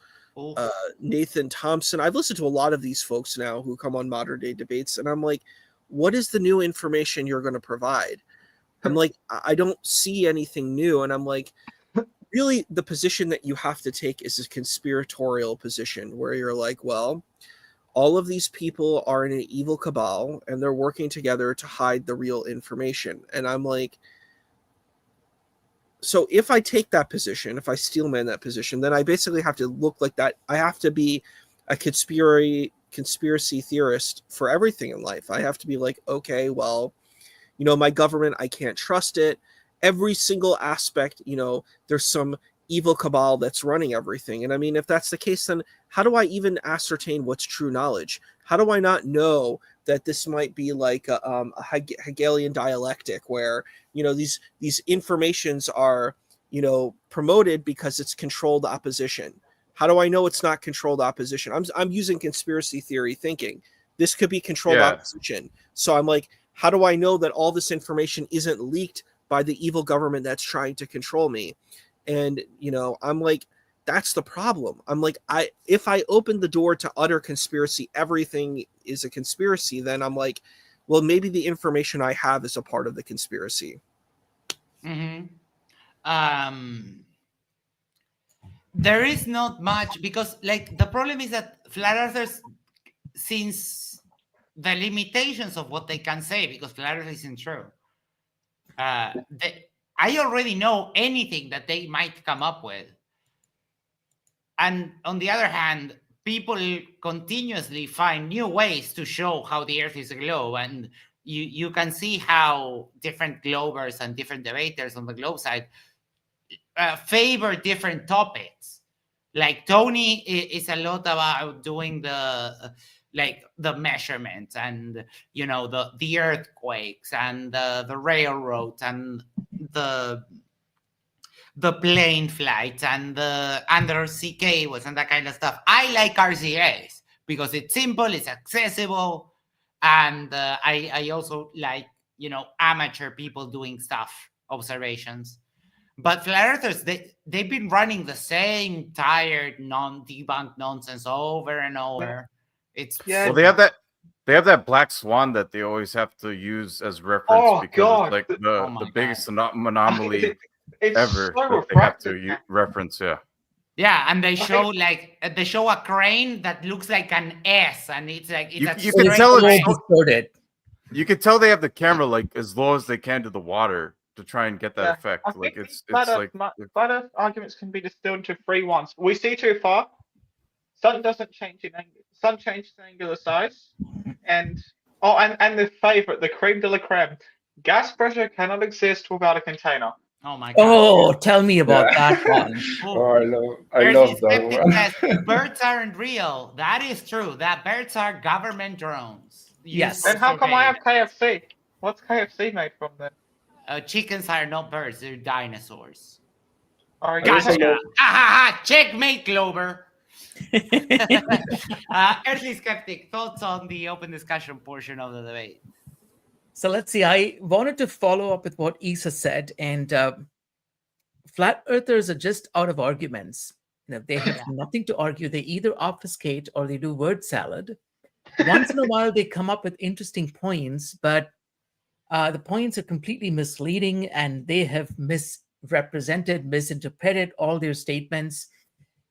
Nathan Thompson. I've listened to a lot of these folks now who come on modern day debates, and I'm like, what is the new information you're going to provide? I'm like, I don't see anything new, and I'm like, really, the position that you have to take is a conspiratorial position where you're like, well, all of these people are in an evil cabal, and they're working together to hide the real information. And I'm like, so if I take that position, if I steelman that position, then I basically have to look like that. I have to be a conspiracy theorist for everything in life. I have to be like, okay, well, my government, I can't trust it. Every single aspect, there's some evil cabal that's running everything. And I mean, if that's the case, then how do I even ascertain what's true knowledge? How do I not know that this might be like a Hegelian dialectic where, these informations are, promoted because it's controlled opposition? How do I know it's not controlled opposition? I'm using conspiracy theory thinking. This could be controlled opposition. So I'm like, how do I know that all this information isn't leaked by the evil government that's trying to control me? And, I'm like, that's the problem. I'm like, if I open the door to utter conspiracy, everything is a conspiracy, then I'm like, well, maybe the information I have is a part of the conspiracy. Mm-hmm. There is not much, because like the problem is that flat earthers, since the limitations of what they can say, because flat earth isn't true, I already know anything that they might come up with. And on the other hand, people continuously find new ways to show how the earth is a globe. And you can see how different globers and different debaters on the globe side favor different topics. Like Tony is a lot about doing like the measurements and the earthquakes and the railroads and the plane flights and the undersea cables and that kind of stuff. I like RCAs because it's simple, it's accessible, and I also like amateur people doing stuff, observations. But flat earthers, they've been running the same tired, non-debunked nonsense over and over. It's Yeah. Well, they have that black swan that they always have to use as reference Oh, because God. it's like Oh my the biggest God. anomaly It's ever so that they have refractive. to reference. Yeah. Yeah, and they think- show a crane that looks like an S, and it's like it's You- a you straight can tell So it's- line. distorted. You can tell they have the camera like as low as they can to the water to try and get that Yeah, effect. I Like think it's flat like Earth arguments can be distilled into three ones. We see too far. Sun doesn't change in angle. Sun changes in angular size, and the favorite, the creme de la creme. Gas pressure cannot exist without a container. Oh my God. Oh, tell me about that one. Oh, Oh, I There's love this that skeptic one. says birds aren't real. That is true. That birds are government drones. Yes. used then how for come I have surveillance. KFC? What's KFC made from then? Chickens are not birds; they're dinosaurs. Are you also Gotcha. love- Ha ha ha! Checkmate, Glober. Earthly skeptic, thoughts on the open discussion portion of the debate? So let's see. I wanted to follow up with what Isa said, and flat earthers are just out of arguments. They have nothing to argue. They either obfuscate or they do word salad. Once in a while, they come up with interesting points, but the points are completely misleading, and they have misrepresented, misinterpreted all their statements.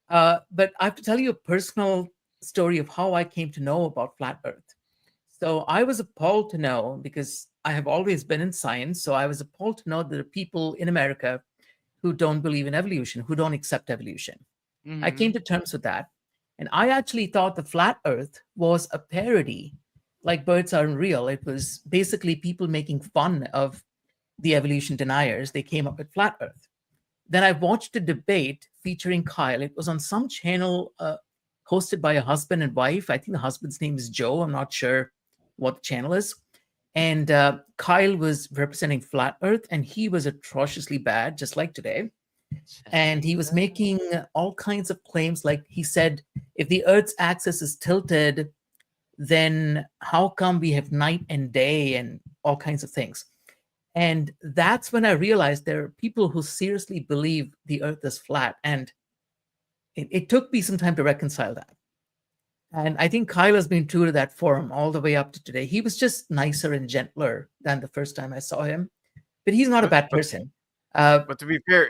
But I have to tell you a personal story of how I came to know about flat Earth. So I was appalled to know, because I have always been in science, so I was appalled to know that there are people in America who don't believe in evolution, who don't accept evolution. I came to terms with that. And I actually thought the flat Earth was a parody, like birds aren't real. It was basically people making fun of the evolution deniers. They came up with flat Earth. Then I watched a debate featuring Kyle. It was on some channel hosted by a husband and wife. I think the husband's name is Joe. I'm not sure what the channel is. And Kyle was representing flat Earth, and he was atrociously bad, just like today. And he was making all kinds of claims. Like he said, if the Earth's axis is tilted, then how come we have night and day and all kinds of things? And that's when I realized there are people who seriously believe the Earth is flat. And it took me some time to reconcile that. And I think Kyle has been true to that forum all the way up to today. He was just nicer and gentler than the first time I saw him. But he's not a bad person. But to be fair,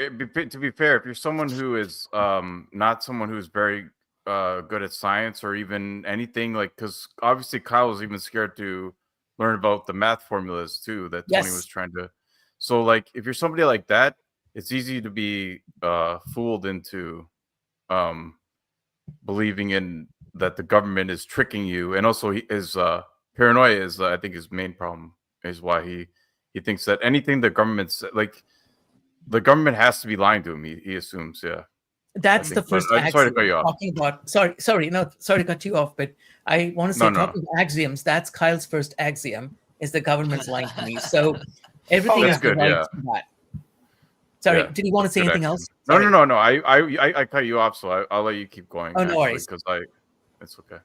if you're someone who is not someone who's very good at science or even anything, like, because obviously Kyle was even scared to learn about the math formulas too that Tony was trying to. So like, if you're somebody like that, it's easy to be fooled into believing in that the government is tricking you, and also his paranoia is I think his main problem is why he thinks that anything the government's like. The government has to be lying to him. He assumes, yeah. That's the first axiom. Sorry to cut you off. Talking about, sorry to cut you off, but I want to say, talking about axioms, that's Kyle's first axiom, is the government's lying to me. So everything that's is good, right yeah. to that. Sorry, Yeah, did you want to say good anything axiom. else? Sorry. No. I cut you off, so I'll let you keep going. Oh, no worries. Because it's okay.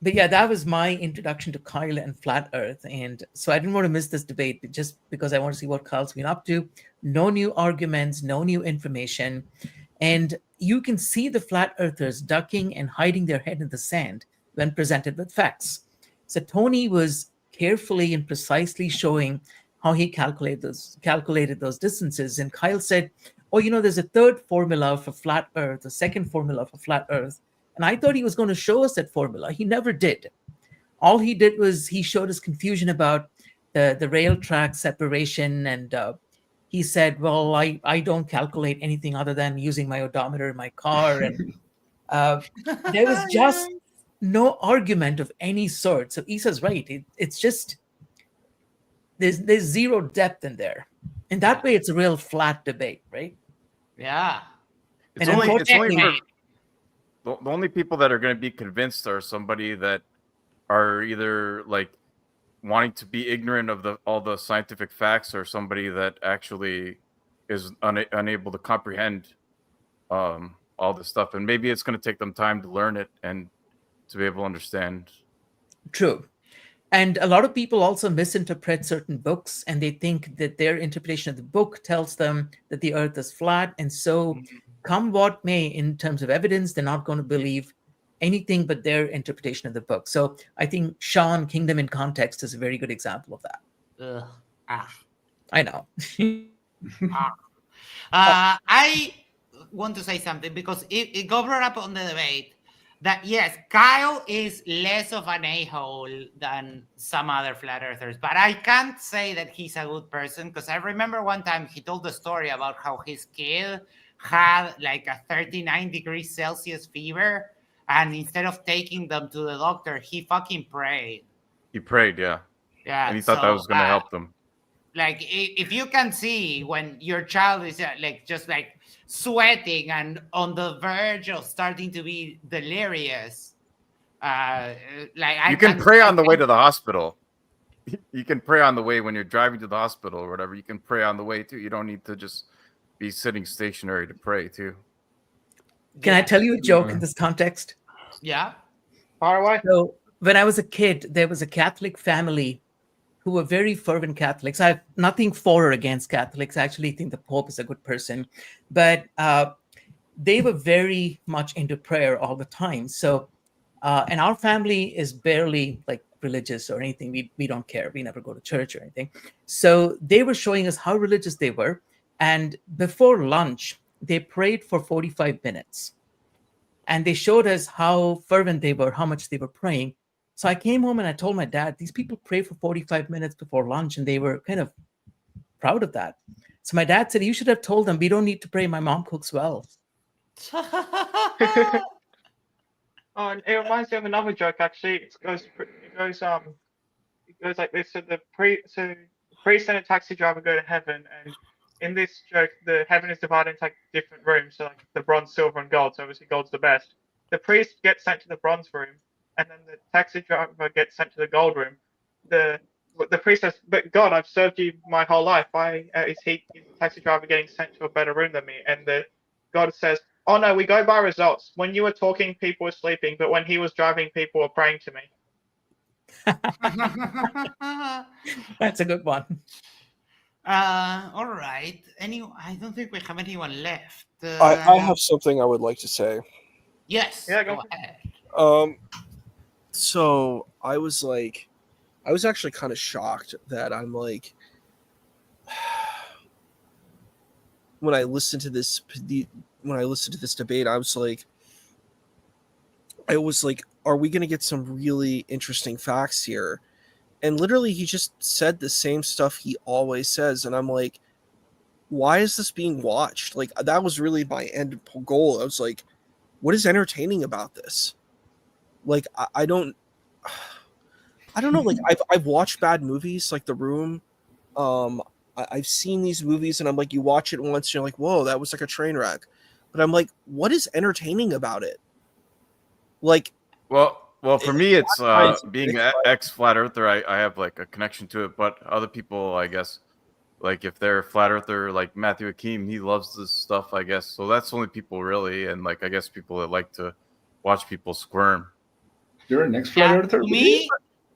But yeah, that was my introduction to Kyle and Flat Earth. And so I didn't want to miss this debate just because I want to see what Kyle's been up to. No new arguments, no new information. And you can see the Flat Earthers ducking and hiding their head in the sand when presented with facts. So Tony was carefully and precisely showing how he calculated those distances. And Kyle said, oh, there's a third formula for Flat Earth, a second formula for Flat Earth. And I thought he was going to show us that formula. He never did. All he did was he showed us confusion about the rail track separation. And he said, well, I don't calculate anything other than using my odometer in my car. And there was just no argument of any sort. So Isa's right. It's just, there's zero depth in there. And that way it's a real flat debate, right? Yeah. It's And only unfortunately- the only people that are going to be convinced are somebody that are either like wanting to be ignorant of all the scientific facts, or somebody that actually is unable to comprehend all this stuff, and maybe it's going to take them time to learn it and to be able to understand. True. And a lot of people also misinterpret certain books, and they think that their interpretation of the book tells them that the earth is flat. And so, come what may, in terms of evidence, they're not going to believe anything but their interpretation of the book. So I think Sean, Kingdom in Context, is a very good example of that. Ugh. Ah. I know. I want to say something because it got brought up on the debate that yes, Kyle is less of an a-hole than some other flat earthers, but I can't say that he's a good person, because I remember one time he told the story about how his kid had like a 39 degrees Celsius fever, and instead of taking them to the doctor, he fucking prayed. He prayed, yeah. Yeah, And he thought that was going to help them. Like, if you can see when your child is like just like sweating and on the verge of starting to be delirious, you can pray on the way to the hospital. You can pray on the way when you're driving to the hospital or whatever. You can pray on the way too. You don't need to just be sitting stationary to pray too. Can I tell you a joke in this context? Yeah. Far away. So when I was a kid, there was a Catholic family who were very fervent Catholics. I have nothing for or against Catholics. I actually think the Pope is a good person, but they were very much into prayer all the time. So, and our family is barely like religious or anything. We don't care. We never go to church or anything. So they were showing us how religious they were. And before lunch, they prayed for 45 minutes. And they showed us how fervent they were, how much they were praying. So I came home and I told my dad, these people pray for 45 minutes before lunch, and they were kind of proud of that. So my dad said, you should have told them we don't need to pray. My mom cooks well. Oh, and it reminds me of another joke. Actually, it goes like this. So the priest and a taxi driver go to heaven, and in this joke, the heaven is divided into like different rooms. So like the bronze, silver, and gold. So obviously, gold's the best. The priest gets sent to the bronze room, and then the taxi driver gets sent to the gold room. The priest says, "But God, I've served you my whole life. Why is the taxi driver getting sent to a better room than me?" And the God says, "Oh no, we go by results. When you were talking, people were sleeping, but when he was driving, people were praying to me." That's a good one. All right. I don't think we have anyone left. I have something I would like to say. Yes. Yeah, go go ahead. So I was actually kind of shocked that I'm like, when I listened to this debate, I was like, are we going to get some really interesting facts here? And literally, he just said the same stuff he always says, and I'm like, why is this being watched? Like, that was really my end goal. I was like, what is entertaining about this? Like, I don't know. Like, I've watched bad movies, like The Room. I've seen these movies, and I'm like, you watch it once, and you're like, whoa, that was like a train wreck. But I'm like, what is entertaining about it? Like, well, for me, it's being an ex-flat earther. I have like a connection to it, but other people, I guess, like if they're a flat earther, like Matthew Hakeem, he loves this stuff, I guess. So that's only people really, and like I guess people that like to watch people squirm. You're an ex-flat earther? To me,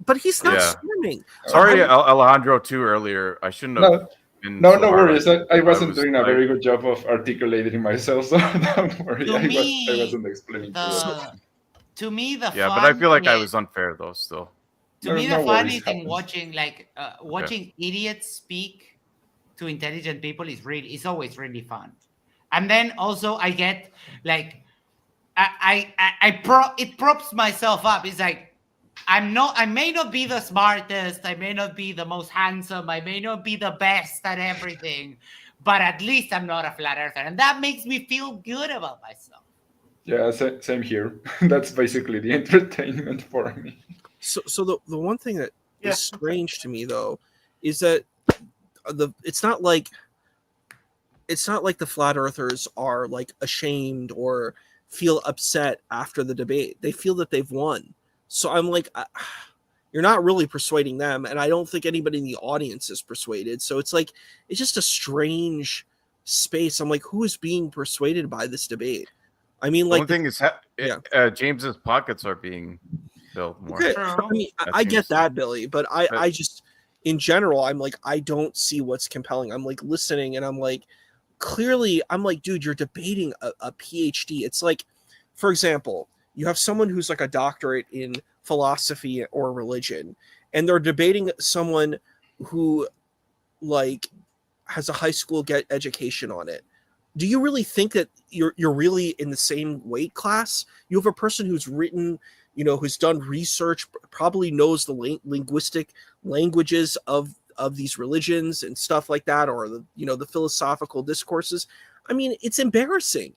but he's not Yeah. swimming. Sorry, Alejandro, too, earlier. I shouldn't have. No, no hard worries. on you. I wasn't was doing a like- very good job of articulating myself, so don't worry. To I me, wasn't explaining too well. to me, the Yeah, fun but I feel like I with- was unfair though. Still, To No- me, no the funny worries, thing happens. watching idiots speak to intelligent people is always really fun. And then also I get like it props myself up. It's like I may not be the smartest, I may not be the most handsome, I may not be the best at everything, but at least I'm not a flat earther, and that makes me feel good about myself. Yeah, same here. That's basically the entertainment for me. So the one thing that Yeah. is strange to me though is that it's not like the flat earthers are like ashamed or feel upset after the debate. They feel that they've won. So I'm like, you're not really persuading them, and I don't think anybody in the audience is persuaded. So it's like it's just a strange space. I'm like, who is being persuaded by this debate? I mean, The like only thing is, James's pockets are being filled more. okay, True. I mean, That I get seems- that, Billy, but I just, in general, I'm like, I don't see what's compelling. I'm like listening, and I'm like, clearly, I'm like, dude, you're debating a PhD. It's like, for example, you have someone who's like a doctorate in philosophy or religion, and they're debating someone who, like, has a high school education on it. Do you really think that you're really in the same weight class? You have a person who's written, who's done research, probably knows the linguistic languages of these religions and stuff like that, or the philosophical discourses. I mean, it's embarrassing.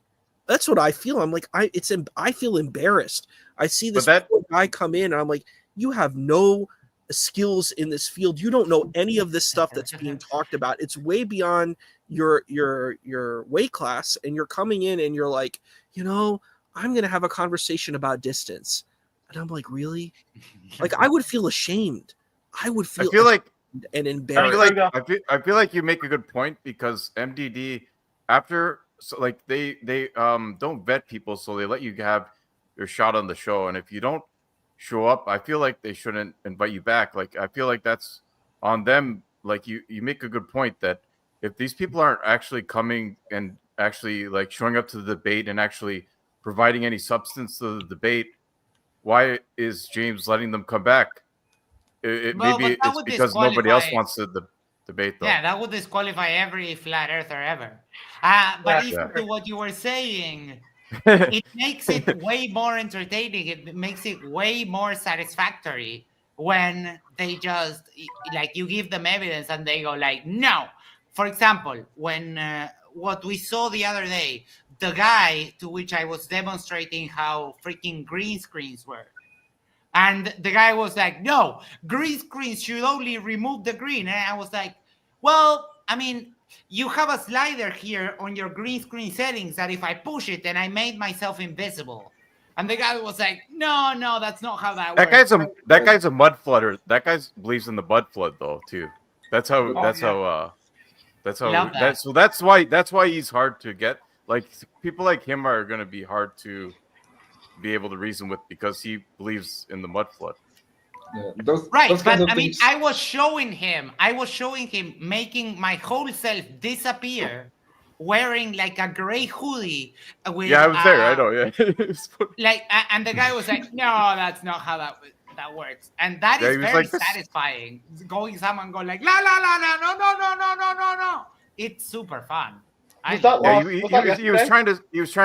That's what I feel. I'm like, I feel embarrassed. I see this poor guy come in, and I'm like, you have no skills in this field. You don't know any of this stuff that's being talked about. It's way beyond your weight class, and you're coming in and you're like, I'm gonna have a conversation about distance. And I'm like, really? Like, I would feel ashamed. I feel like and embarrassed. I feel like you make a good point, because MDD, they don't vet people, so they let you have your shot on the show, and if you don't show up, I feel like they shouldn't invite you back. Like, I feel like that's on them. Like, you make a good point that if these people aren't actually coming and actually like showing up to the debate and actually providing any substance to the debate, why is James letting them come back? Maybe it's because nobody else wants to debate, though. Yeah, that would disqualify every flat earther ever. But to what you were saying, it makes it way more entertaining. It makes it way more satisfactory when they just, like, you give them evidence and they go like, no. For example, when what we saw the other day, the guy to which I was demonstrating how freaking green screens work. And the guy was like, no, green screens should only remove the green. And I was like, well, I mean, you have a slider here on your green screen settings that if I push it, then I made myself invisible. And the guy was like, no, that's not how that works. That guy's a mud flooder. That guy believes in the mud flood, though, too. That's why he's hard to get. Like, people like him are going to be hard to be able to reason with, because he believes in the mud flood. Yeah, but I mean, I was showing him making my whole self disappear, wearing like a gray hoodie with. Yeah, I was there. I know. Yeah. And the guy was like, "No, that's not how that works," and that is very satisfying. Going someone go like, "La la la la, no." It's super fun. He was trying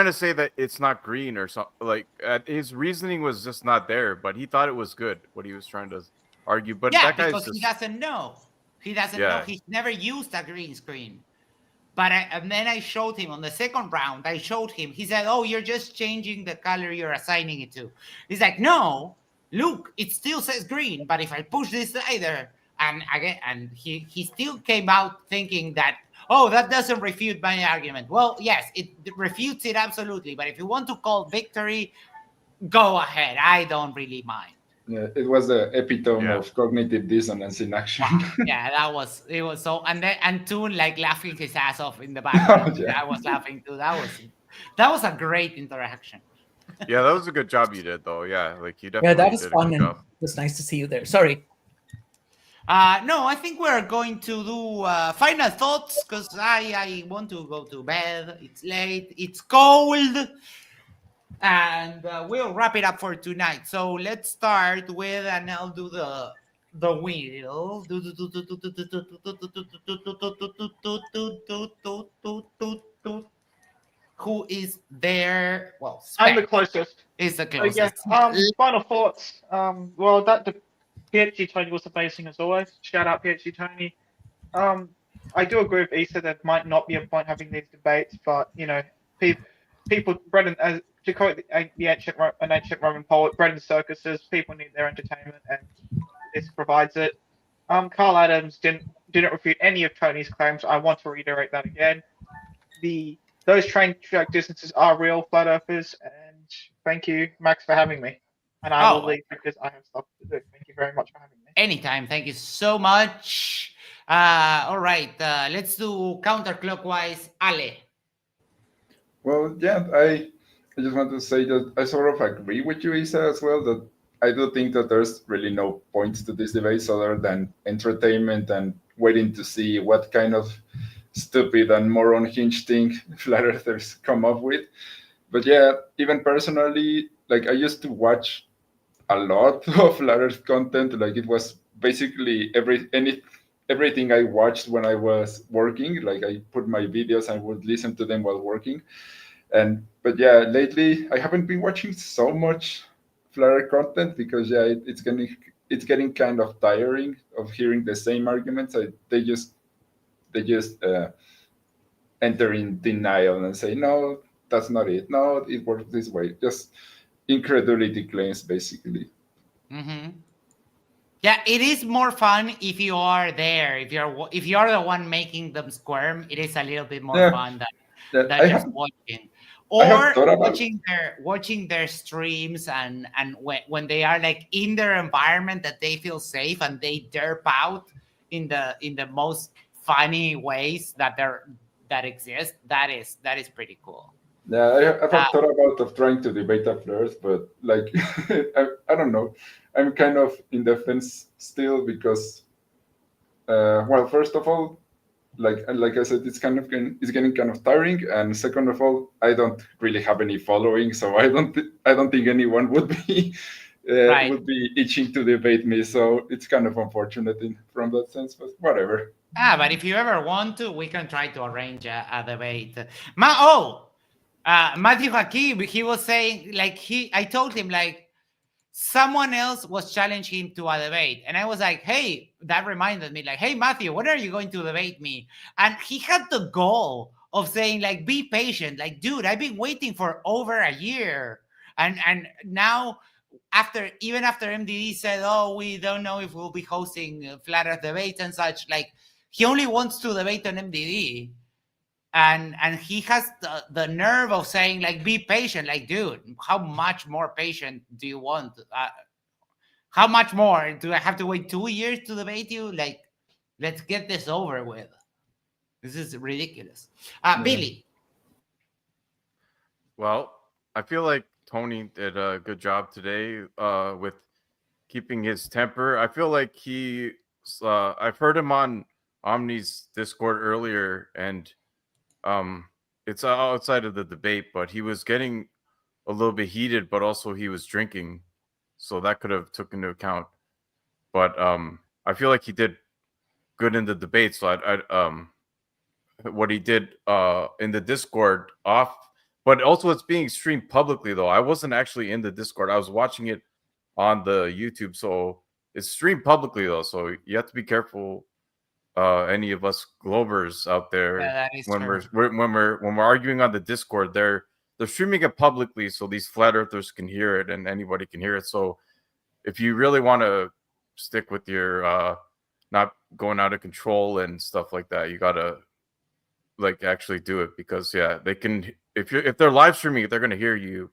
to say that it's not green or something. Like, his reasoning was just not there, but he thought it was good what he was trying to argue. But that guy's because he doesn't know. He doesn't know. He's never used a green screen. But and then I showed him on the second round. I showed him. He said, "Oh, you're just changing the color you're assigning it to." He's like, "No, look, it still says green. But if I push this slider, and he still came out thinking that." Oh, that doesn't refute my argument. Well, yes, it refutes it absolutely. But if you want to call victory, go ahead. I don't really mind. Yeah, it was the epitome of cognitive dissonance in action. Yeah, it was so, and Toon like laughing his ass off in the background. I was laughing too. That was a great interaction. Yeah, that was a good job you did, though. Yeah, like you definitely. Yeah, that was did fun, a good and job. it was nice to see you there. Sorry. No, I think we're going to do final thoughts, because I want to go to bed. It's late. It's cold. And we'll wrap it up for tonight. So let's start with, and I'll do the wheel. Who is there? Well, I'm the closest. Is the closest. Final thoughts. Well, the PhD Tony was amazing as always. Shout out PhD Tony. I do agree with Issa that might not be a point having these debates, but people, Brendan, as to quote an ancient Roman poet, bread and circuses, people need their entertainment, and this provides it. Carl Adams didn't refute any of Tony's claims. I want to reiterate that again. Those train track distances are real, flat earthers, and thank you, Max, for having me. And I will Oh. leave because I have stuff to do. Thank you very much for having me. Anytime. Thank you so much. All right. Let's do counterclockwise. Ale. Well, yeah, I just want to say that I sort of agree with you, Isa, as well. That I do think that there's really no points to this debate other than entertainment and waiting to see what kind of stupid and more unhinged thing flat earthers come up with. But yeah, even personally, like I used to watch a lot of flat earth content. Like it was basically everything I watched when I was working. Like I put my videos and would listen to them while working. But yeah, lately I haven't been watching so much flat earth content because yeah, it's getting kind of tiring of hearing the same arguments. They just enter in denial and say no, that's not it. No, it works this way. Just incredulity claims, basically. Mm-hmm. Yeah, it is more fun if you are there. If you're the one making them squirm, it is a little bit more Yeah. fun That than I just have watching. I have Or thought about- watching their streams and when they are like in their environment that they feel safe and they derp out in the most funny ways that exist. That is pretty cool. Yeah, I've thought about of trying to debate at first, but like I don't know. I'm kind of in the fence still because, well, first of all, like I said, it's getting kind of tiring, and second of all, I don't really have any following, so I don't think anyone would be Right. would be itching to debate me. So it's kind of unfortunate from that sense, but whatever. But if you ever want to, we can try to arrange a debate. Matthew Hakim, he was saying like I told him like someone else was challenging him to a debate, and I was like, hey, that reminded me like, hey Matthew, when are you going to debate me? And he had the goal of saying like, be patient, like dude, I've been waiting for over a year, and now after MDD said, oh, we don't know if we'll be hosting flat earth debates and such, like he only wants to debate on MDD. And he has the nerve of saying like, be patient, like dude, how much more patient do you want? How much more do I have to wait 2 years to debate you? Like, let's get this over with. This is ridiculous. Billy. Well, I feel like Tony did a good job today with keeping his temper. I feel like I've heard him on Omni's Discord earlier, and it's outside of the debate, but he was getting a little bit heated, but also he was drinking, so that could have took into account. But I feel like he did good in the debate. So what he did in the Discord off, but also it's being streamed publicly though. I wasn't actually in the Discord. I was watching it on the YouTube, so it's streamed publicly though. So you have to be careful. Any of us Globers out there, that is when true. we're arguing on the Discord, they're streaming it publicly so these flat earthers can hear it and anybody can hear it. So if you really want to stick with your not going out of control and stuff like that, you gotta like actually do it, because yeah, they can, if they're live streaming it, they're gonna hear you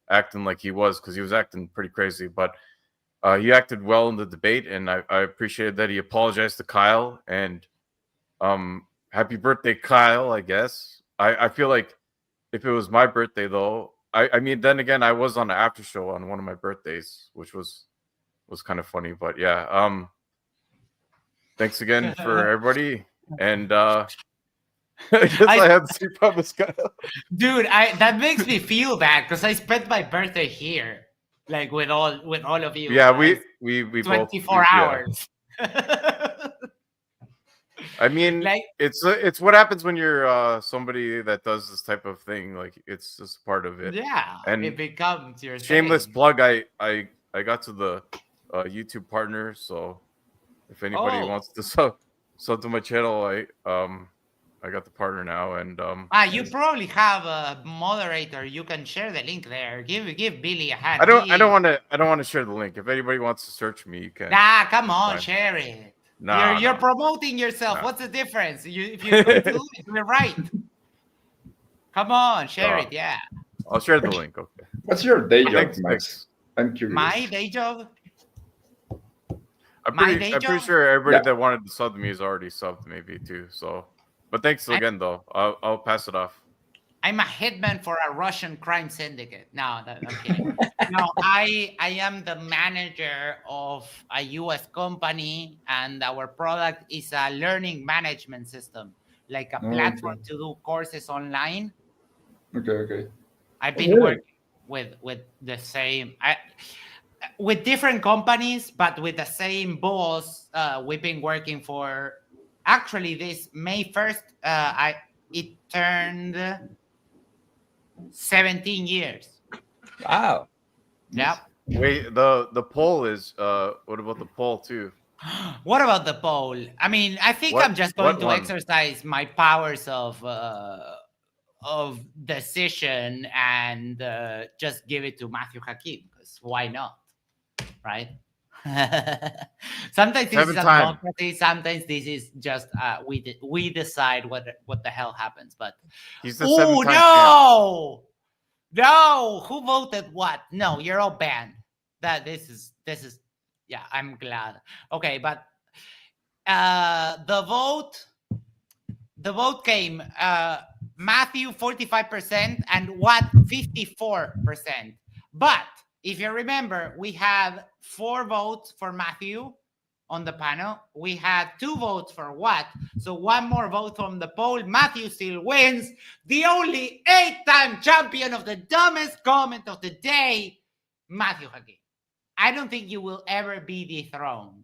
acting like he was, because he was acting pretty crazy. But he acted well in the debate, and I appreciated that he apologized to Kyle. And happy birthday, Kyle, I guess. I feel like if it was my birthday, though, I mean, then again, I was on an after show on one of my birthdays, which was kind of funny. But yeah, thanks again for everybody. And I guess I had to see Papa Kyle. Dude, that makes me feel bad because I spent my birthday here, like with all of you. Yeah, guys. we 24 both, hours. I mean, Like- it's what happens when you're somebody that does this type of thing. Like, it's just part of it. Yeah, And it becomes your Shameless thing. plug. I got to the YouTube partner, so if anybody Oh. wants to sub to my channel, I got the partner now, and You probably have a moderator. You can share the link there. Give Billy a hand. I don't want to share the link. If anybody wants to search me, you can. Nah, come on, Fine. share it. Nah, you're no. promoting yourself. Nah. What's the difference? If you're going to do it, you're right. Come on, share Nah. it. Yeah. I'll share the link. Okay. What's your day job, Thanks, Max? I'm curious. My day job. I'm My pretty, day I'm pretty job? sure everybody Yeah. that wanted to sub me is already subbed, maybe too. So, but thanks I- again, though. I'll pass it off. I'm a hitman for a Russian crime syndicate. No, I'm kidding. No, I am the manager of a US company, and our product is a learning management system, like a Oh, platform okay. to do courses online. Okay. I've Oh, been really? working with the same with different companies, but with the same boss. We've been working for actually this May 1st. It turned 17 years. Wow. Yep. Wait, the poll is what about the poll too? What about the poll? I mean, I think What- I'm just going what to one? exercise my powers of decision and just give it to Matthew Hakim, because why not, right? Sometimes this is a 7 time. democracy. Sometimes this is just we decide what the hell happens. But He's the oh 7-time champ. no, who voted what? No, you're all banned. This is yeah. I'm glad. Okay, but the vote came Matthew 45% and Watt 54%. But if you remember, we had 4 votes for Matthew on the panel. We had 2 votes for Watt. So 1 more vote from the poll. Matthew still wins. The only 8-time champion of the dumbest comment of the day, Matthew Hakim. I don't think you will ever be dethroned.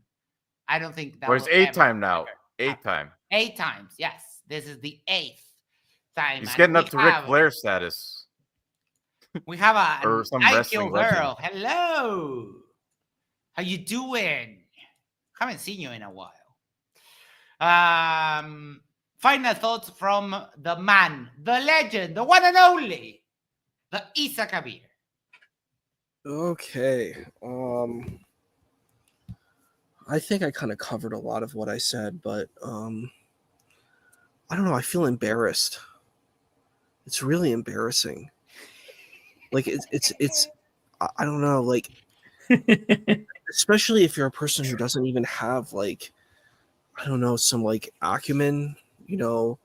I don't think that Or it's will 8-time ever now. happen. 8-time. 8 times, yes. This is the 8th time. He's and getting we up to Ric have- Flair status. We have a Or some IQ wrestling girl. legend. Hello. How you doing? Haven't seen you in a while. Final thoughts from the man, the legend, the one and only, the Isa Kabir. Okay. I think I kind of covered a lot of what I said, but I don't know. I feel embarrassed. It's really embarrassing. Like it's I don't know, like especially if you're a person who doesn't even have like I don't know, some like acumen, you know.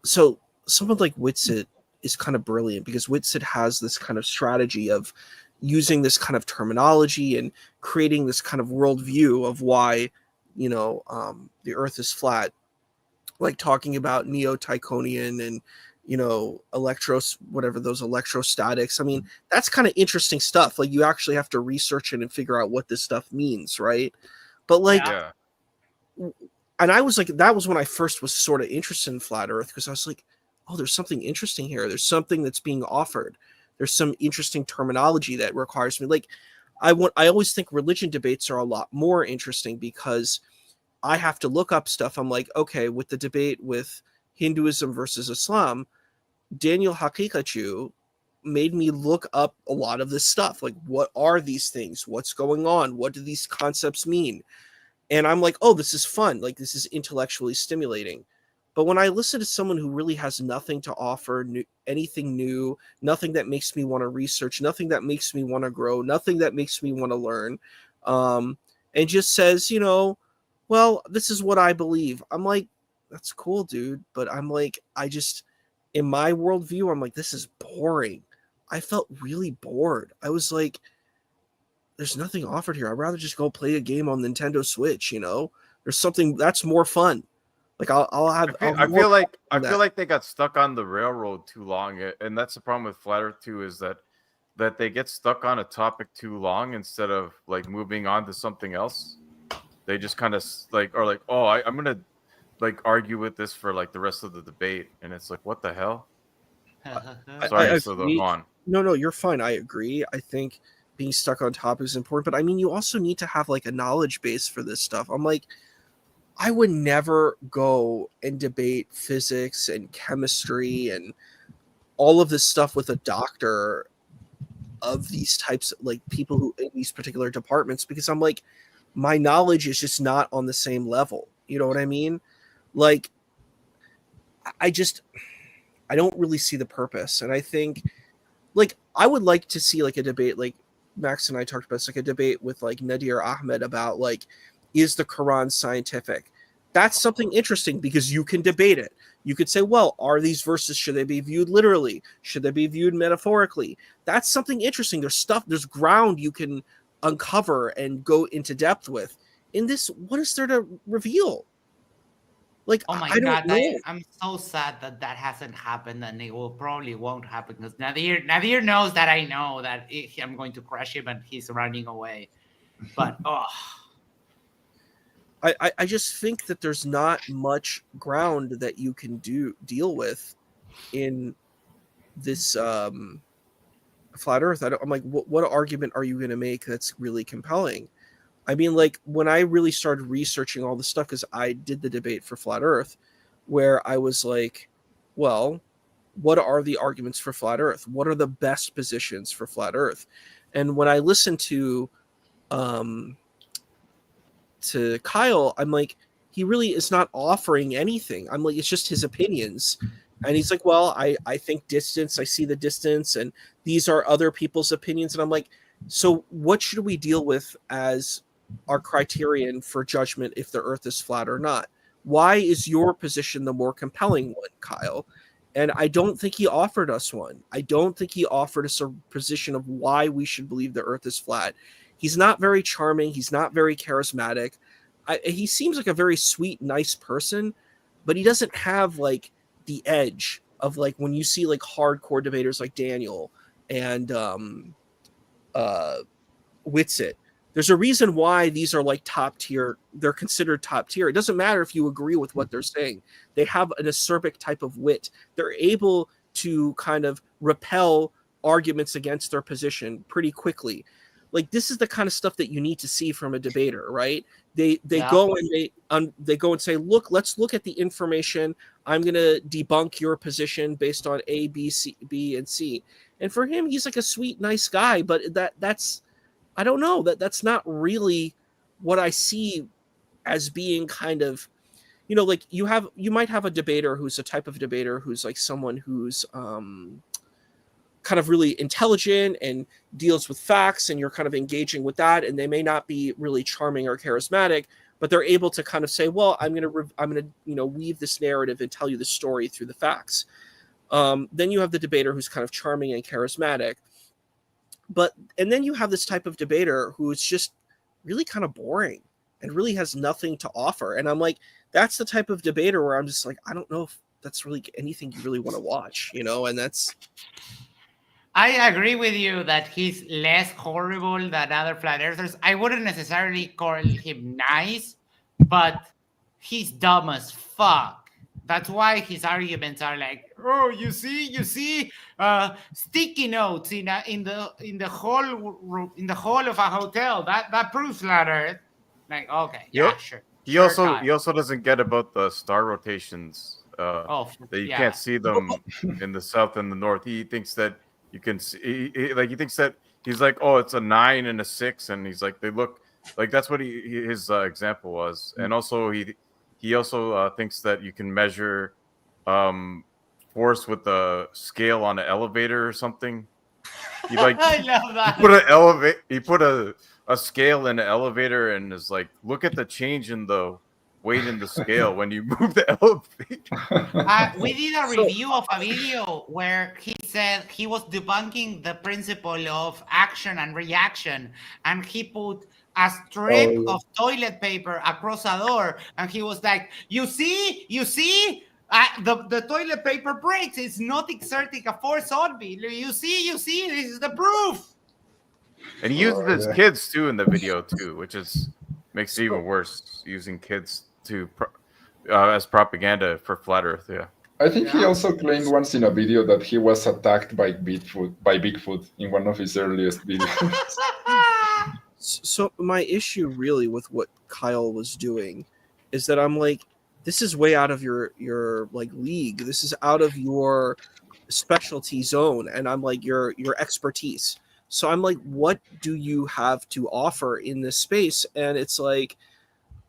So someone like Witsit is kind of brilliant because Witsit has this kind of strategy of using this kind of terminology and creating this kind of worldview of why, you know, the Earth is flat, like talking about neo-Tychonian and, you know, whatever those electrostatics. I mean, that's kind of interesting stuff. Like you actually have to research it and figure out what this stuff means, right? But like, Yeah. and I was like, that was when I first was sort of interested in flat Earth because I was like, oh, there's something interesting here. There's something that's being offered. There's some interesting terminology that requires me. Like, I always think religion debates are a lot more interesting because I have to look up stuff. I'm like, okay, with the debate with Hinduism versus Islam, Daniel Hakikachu made me look up a lot of this stuff. Like, what are these things? What's going on? What do these concepts mean? And I'm like, oh, this is fun. Like, this is intellectually stimulating. But when I listen to someone who really has nothing to offer, anything new, nothing that makes me want to research, nothing that makes me want to grow, nothing that makes me want to learn, and just says, you know, well, this is what I believe. I'm like, that's cool, dude. But I'm like, in my worldview, I'm like, this is boring. I felt really bored. I was like, there's nothing offered here. I'd rather just go play a game on Nintendo Switch, you know? There's something that's more fun. Like I feel like they got stuck on the railroad too long, and that's the problem with Flat Earth too. Is that they get stuck on a topic too long instead of like moving on to something else. They just kind of like are like, oh, I'm gonna like argue with this for like the rest of the debate, and it's like, what the hell? Sorry, so go on. No, you're fine. I agree. I think being stuck on topics is important, but I mean, you also need to have like a knowledge base for this stuff. I'm like, I would never go and debate physics and chemistry and all of this stuff with a doctor of these types, like people who in these particular departments, because I'm like, my knowledge is just not on the same level. You know what I mean? Like, I don't really see the purpose. And I think, like, I would like to see like a debate, like Max and I talked about, it's like a debate with like Nadir Ahmed about like, is the Quran scientific? That's something interesting because you can debate it. You could say, well, are these verses, should they be viewed literally? Should they be viewed metaphorically? That's something interesting. There's ground you can uncover and go into depth with. In this, what is there to reveal? Like, Oh my I god, don't know. I'm so sad that that hasn't happened, and it will probably won't happen because Nadir knows that I know that I'm going to crush him and he's running away. But oh, I just think that there's not much ground that you can deal with in this flat Earth. I'm like, what argument are you going to make that's really compelling? I mean, like when I really started researching all this stuff, because I did the debate for flat Earth, where I was like, well, what are the arguments for flat Earth? What are the best positions for flat Earth? And when I listened to Kyle, I'm like, he really is not offering anything. I'm like, it's just his opinions. And he's like, well, I think distance, I see the distance, and these are other people's opinions. And I'm like, so what should we deal with as our criterion for judgment if the Earth is flat or not? Why is your position the more compelling one, Kyle? And I don't think he offered us one. I don't think he offered us a position of why we should believe the Earth is flat. He's not very charming. He's not very charismatic. He seems like a very sweet, nice person, but he doesn't have like the edge of like when you see like hardcore debaters like Daniel and Whitsitt. There's a reason why these are like top tier. They're considered top tier. It doesn't matter if you agree with what they're saying. They have an acerbic type of wit. They're able to kind of repel arguments against their position pretty quickly. Like this is the kind of stuff that you need to see from a debater, right? They go and they go and say, look, let's look at the information. I'm going to debunk your position based on A, B, C, B, and C. And for him, he's like a sweet, nice guy, but that's I don't know, that's not really what I see as being kind of, you know, like you might have a debater who's a type of debater who's like someone who's kind of really intelligent and deals with facts, and you're kind of engaging with that, and they may not be really charming or charismatic, but they're able to kind of say, well, I'm gonna weave this narrative and tell you the story through the facts. Then you have the debater who's kind of charming and charismatic, and then you have this type of debater who is just really kind of boring and really has nothing to offer. And I'm like, that's the type of debater where I'm just like, I don't know if that's really anything you really want to watch, you know? And that's. I agree with you that he's less horrible than other flat earthers. I wouldn't necessarily call him nice, but he's dumb as fuck. That's why his arguments are like, oh, you see, sticky notes in the hall of a hotel. That proves flat Earth. Like, okay, yeah, sure. He also doesn't get about the star rotations. That you can't see them in the south and the north. He thinks that you can see. He thinks that he's like, oh, it's a 9 and a 6, and he's like, they look like that's what his example was. And also he also thinks that you can measure force with a scale on an elevator or something. He like I love that. He put a scale in an elevator and is like, look at the change in the weight in the scale when you move the elevator. We did a review of a video where he said he was debunking the principle of action and reaction, and he put a strip of toilet paper across a door, and he was like, you see, the toilet paper breaks. It's not exerting a force on me. You see, this is the proof. And he uses his kids too in the video too, which makes it even worse, using kids to as propaganda for flat Earth. Yeah. I think he also claimed once in a video that he was attacked by Bigfoot in one of his earliest videos. So my issue really with what Kyle was doing is that I'm like, this is way out of your like league. This is out of your specialty zone, and I'm like your expertise. So I'm like, what do you have to offer in this space? And it's like,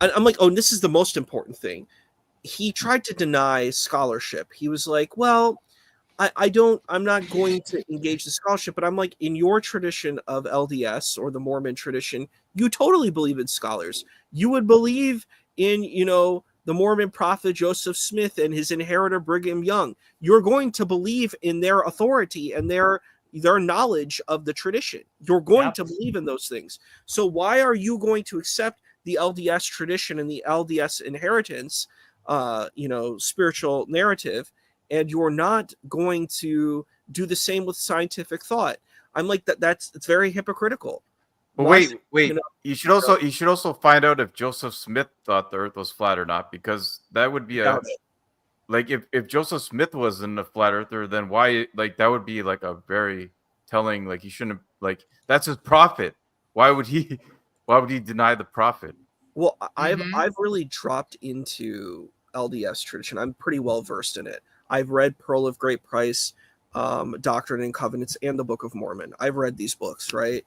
I'm like, oh, and this is the most important thing. He tried to deny scholarship. He was like, well, I'm not going to engage the scholarship, but I'm like, in your tradition of LDS or the Mormon tradition, you totally believe in scholars. You would believe in, you know, the Mormon prophet Joseph Smith and his inheritor Brigham Young. You're going to believe in their authority and their knowledge of the tradition. You're going Yep. to believe in those things. So why are you going to accept the LDS tradition and the LDS inheritance, you know, spiritual narrative, and you're not going to do the same with scientific thought? I'm like, it's very hypocritical. But Why- wait. you know, You should also find out if Joseph Smith thought the Earth was flat or not, because that would be doubt it. like if Joseph Smith wasn't a flat earther, then why, like, that would be like a very telling, like, he shouldn't have, like, that's his prophet. Why would he deny the prophet? Well, I've Mhm. really dropped into LDS tradition. I'm pretty well versed in it. I've read Pearl of Great Price, Doctrine and Covenants, and the Book of Mormon. I've read these books, right?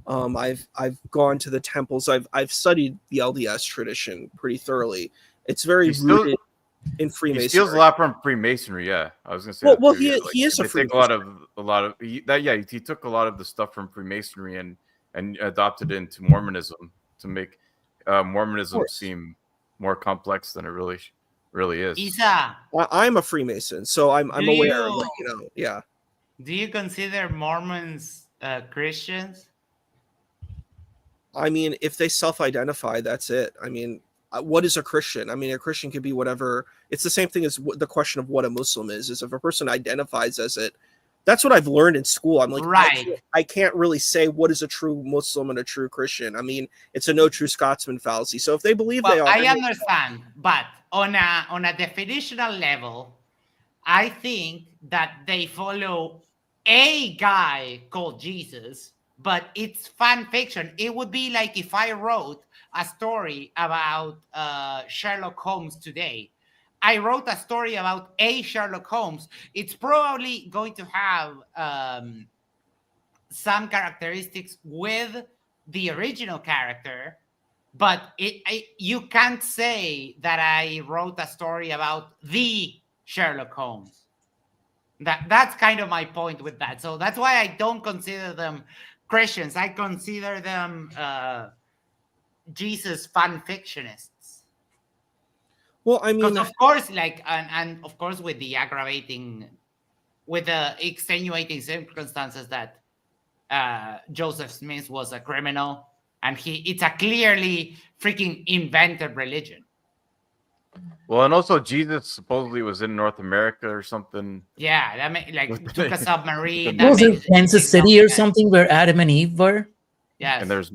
I've gone to the temples. I've studied the LDS tradition pretty thoroughly. It's very He still- rooted in He Freemasonry. steals a lot from Freemasonry. Yeah, I was gonna say. Well, that well, too, yeah. he is a they take a lot of he took a lot of the stuff from Freemasonry and adopted it into Mormonism to make Mormonism course. seem more complex than it really is. Isa, I'm a Freemason, so I'm Do aware. you- Like, you know, yeah. do you consider Mormons Christians? I mean, if they self-identify, that's it. I mean, what is a Christian? I mean, a Christian could be whatever. It's the same thing as the question of what a Muslim is if a person identifies as it. That's what I've learned in school. I'm like, Right. I can't really say what is a true Muslim and a true Christian. I mean, it's a no true Scotsman fallacy. So if they believe they Well, are, I understand, but on a definitional level, I think that they follow a guy called Jesus, but it's fan fiction. It would be like if I wrote a story about Sherlock Holmes today. I wrote a story about a Sherlock Holmes. It's probably going to have some characteristics with the original character, but you can't say that I wrote a story about the Sherlock Holmes. That's kind of my point with that. So that's why I don't consider them Christians. I consider them Jesus fan fictionists. well, I mean, Because of course, like, and of course, with the extenuating circumstances that Joseph Smith was a criminal, and it's a clearly freaking invented religion. Well, and also Jesus supposedly was in North America or something. Yeah, that like took a submarine. That Was makes it Kansas makes City or sense. something where Adam and Eve were? Yes. And there's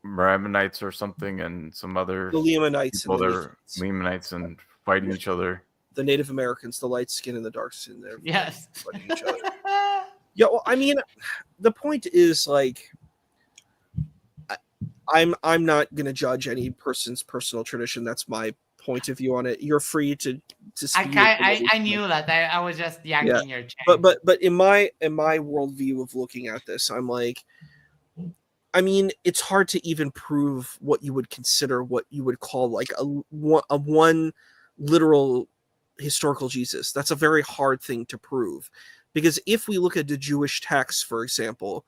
Maimonites or something, and some other the Lemanites people and that are Lemanites and fighting each other. the Native Americans, the light skin and the dark skin, they're Yes. fighting each other. Yeah, well, I mean, the point is, like, I'm not gonna judge any person's personal tradition. That's my point of view on it. You're free to speak. I knew that. I was just yanking your chain. But in my worldview of looking at this, I'm like, I mean, it's hard to even prove what you would consider what you would call like a one literal historical Jesus. That's a very hard thing to prove, because if we look at the Jewish texts, for example,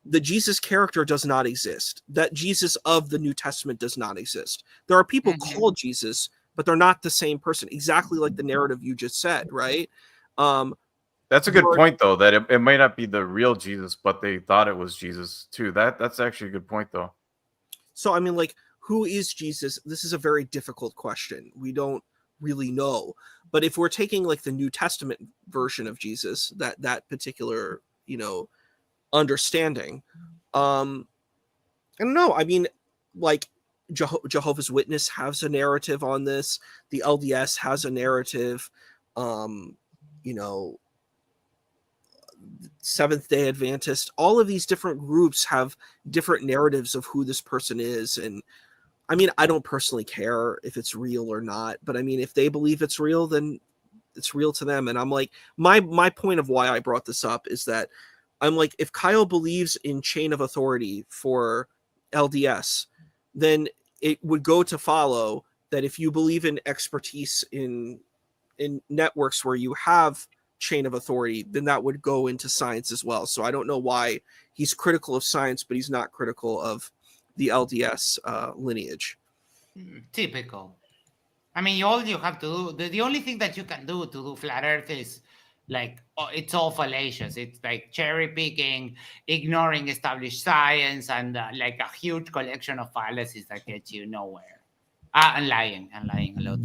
the Jesus character does not exist. That Jesus of the New Testament does not exist. There are people called Jesus, but they're not the same person, exactly like the narrative you just said, right? That's a good point, though, that it might not be the real Jesus, but they thought it was Jesus too. That's actually a good point, though. So, I mean, like, who is Jesus? This is a very difficult question. We don't really know. But if we're taking like the New Testament version of Jesus, that particular, you know, understanding, I don't know. I mean, like, Jehovah's Witness has a narrative on this. The LDS has a narrative. You know, Seventh Day Adventist, all of these different groups have different narratives of who this person is. And I mean, I don't personally care if it's real or not, but I mean, if they believe it's real, then it's real to them. And I'm like, my point of why I brought this up is that I'm like, if Kyle believes in chain of authority for LDS, then it would go to follow that if you believe in expertise in networks where you have chain of authority, then that would go into science as well. So I don't know why he's critical of science, but he's not critical of the LDS lineage. Typical. I mean, all you have to do, the only thing that you can do to do flat Earth is like, it's all fallacious. It's like cherry picking, ignoring established science, and like a huge collection of fallacies that get you nowhere. And lying a lot.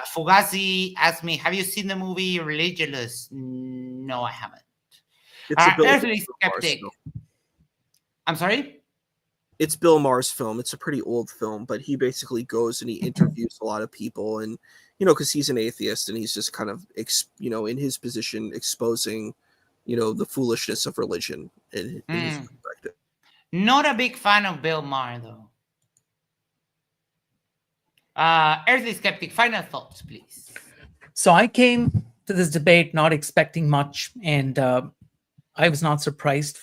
Fugazi asked me, have you seen the movie Religulous? No, I haven't. It's a Bill Earthly Maher's Skeptic. film. I'm sorry? It's Bill Maher's film. It's a pretty old film, but he basically goes and he interviews a lot of people, and because he's an atheist and he's just kind of in his position exposing the foolishness of religion in his perspective. Not a big fan of Bill Maher, though. Earthly Skeptic, final thoughts, please. So I came to this debate not expecting much, and I was not surprised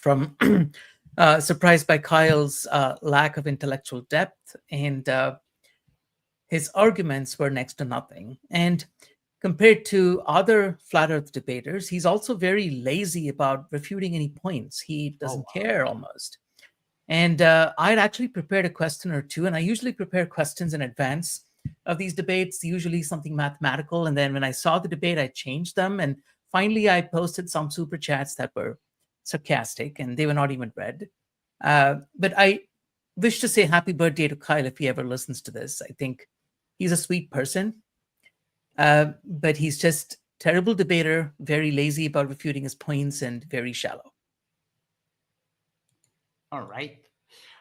surprised by Kyle's lack of intellectual depth, and his arguments were next to nothing. And compared to other flat Earth debaters, he's also very lazy about refuting any points. He doesn't care almost. And I'd actually prepared a question or two, and I usually prepare questions in advance of these debates, usually something mathematical. And then when I saw the debate, I changed them. And finally, I posted some super chats that were sarcastic, and they were not even read. But I wish to say happy birthday to Kyle if he ever listens to this. I think he's a sweet person, but he's just terrible debater, very lazy about refuting his points, and very shallow. All right.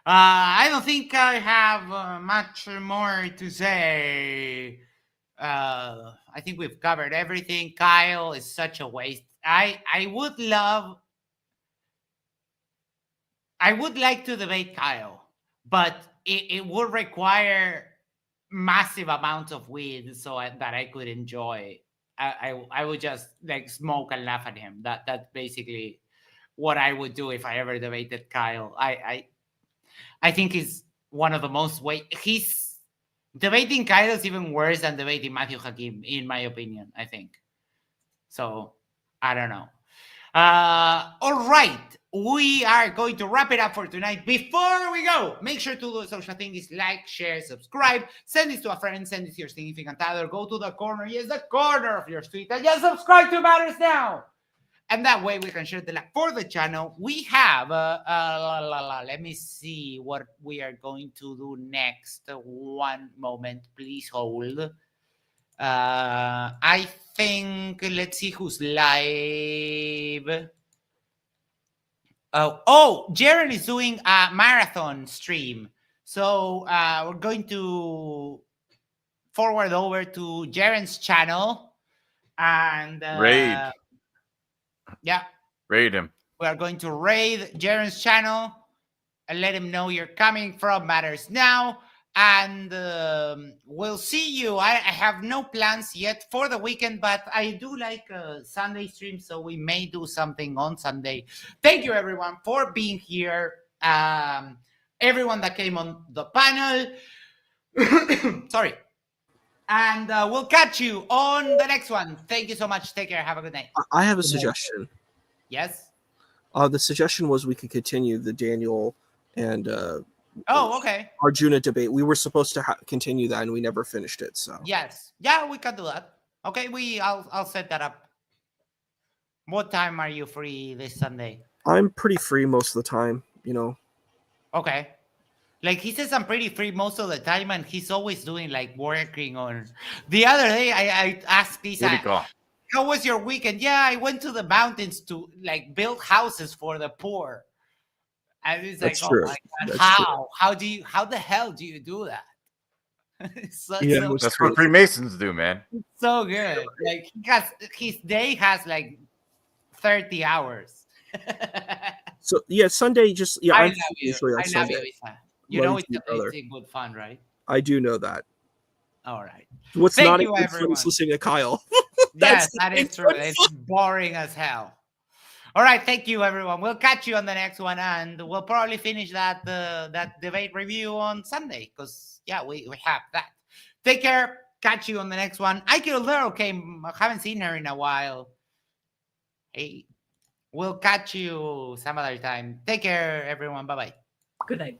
I don't think I have much more to say. I think we've covered everything. Kyle is such a waste. I would like to debate Kyle, but it would require massive amounts of weed that I could enjoy. I would just like smoke and laugh at him. That's basically what I would do if I ever debated Kyle. I think he's one of the most he's debating Kyle is even worse than debating Matthew Hakim, in my opinion, I think. So I don't know. All right. We are going to wrap it up for tonight. Before we go, make sure to do the social things, like, share, subscribe, send this to a friend, send this to your significant other, go to the corner, yes, the corner of your street, and just subscribe to Matters Now. And that way we can share the link for the channel. We have, let me see what we are going to do next. One moment, please hold. I think, let's see who's live. Oh, Jaren is doing a marathon stream. So we're going to forward over to Jaren's channel. And Raid. Yeah. Raid him. We are going to raid Jaren's channel and let him know you're coming from Matters Now. And we'll see you. I have no plans yet for the weekend, but I do like Sunday streams, so we may do something on Sunday. Thank you, everyone, for being here. Everyone that came on the panel. Sorry. And we'll catch you on the next one. Thank you so much. Take care. Have a good night. I have a suggestion. Yes? The suggestion was we could continue the Daniel and okay. Arjuna debate. We were supposed to continue that, and we never finished it. So yes, yeah, we can do that. Okay, I'll set that up. What time are you free this Sunday? I'm pretty free most of the time. Okay. Like he says, I'm pretty free most of the time, and he's always doing like working on. The other day, I asked Lisa, how was your weekend? Yeah, I went to the mountains to like build houses for the poor. And it's like, true. Oh my God, That's how the hell do you do that? That's what Freemasons do, man. So good. Like his day has like 30 hours. So yeah, Sunday just I I'm love you. usually on I love Sunday. you, Isa. You know it's brother. a good fun, right? I do know that. All right. What's Thank not you, a good fun everyone. is listening to Kyle. Yes, that is true. It's boring as hell. All right, thank you, everyone. We'll catch you on the next one, and we'll probably finish that debate review on Sunday, because, yeah, we have that. Take care. Catch you on the next one. Ike Olero came. I haven't seen her in a while. Hey, we'll catch you some other time. Take care, everyone. Bye bye. Good night.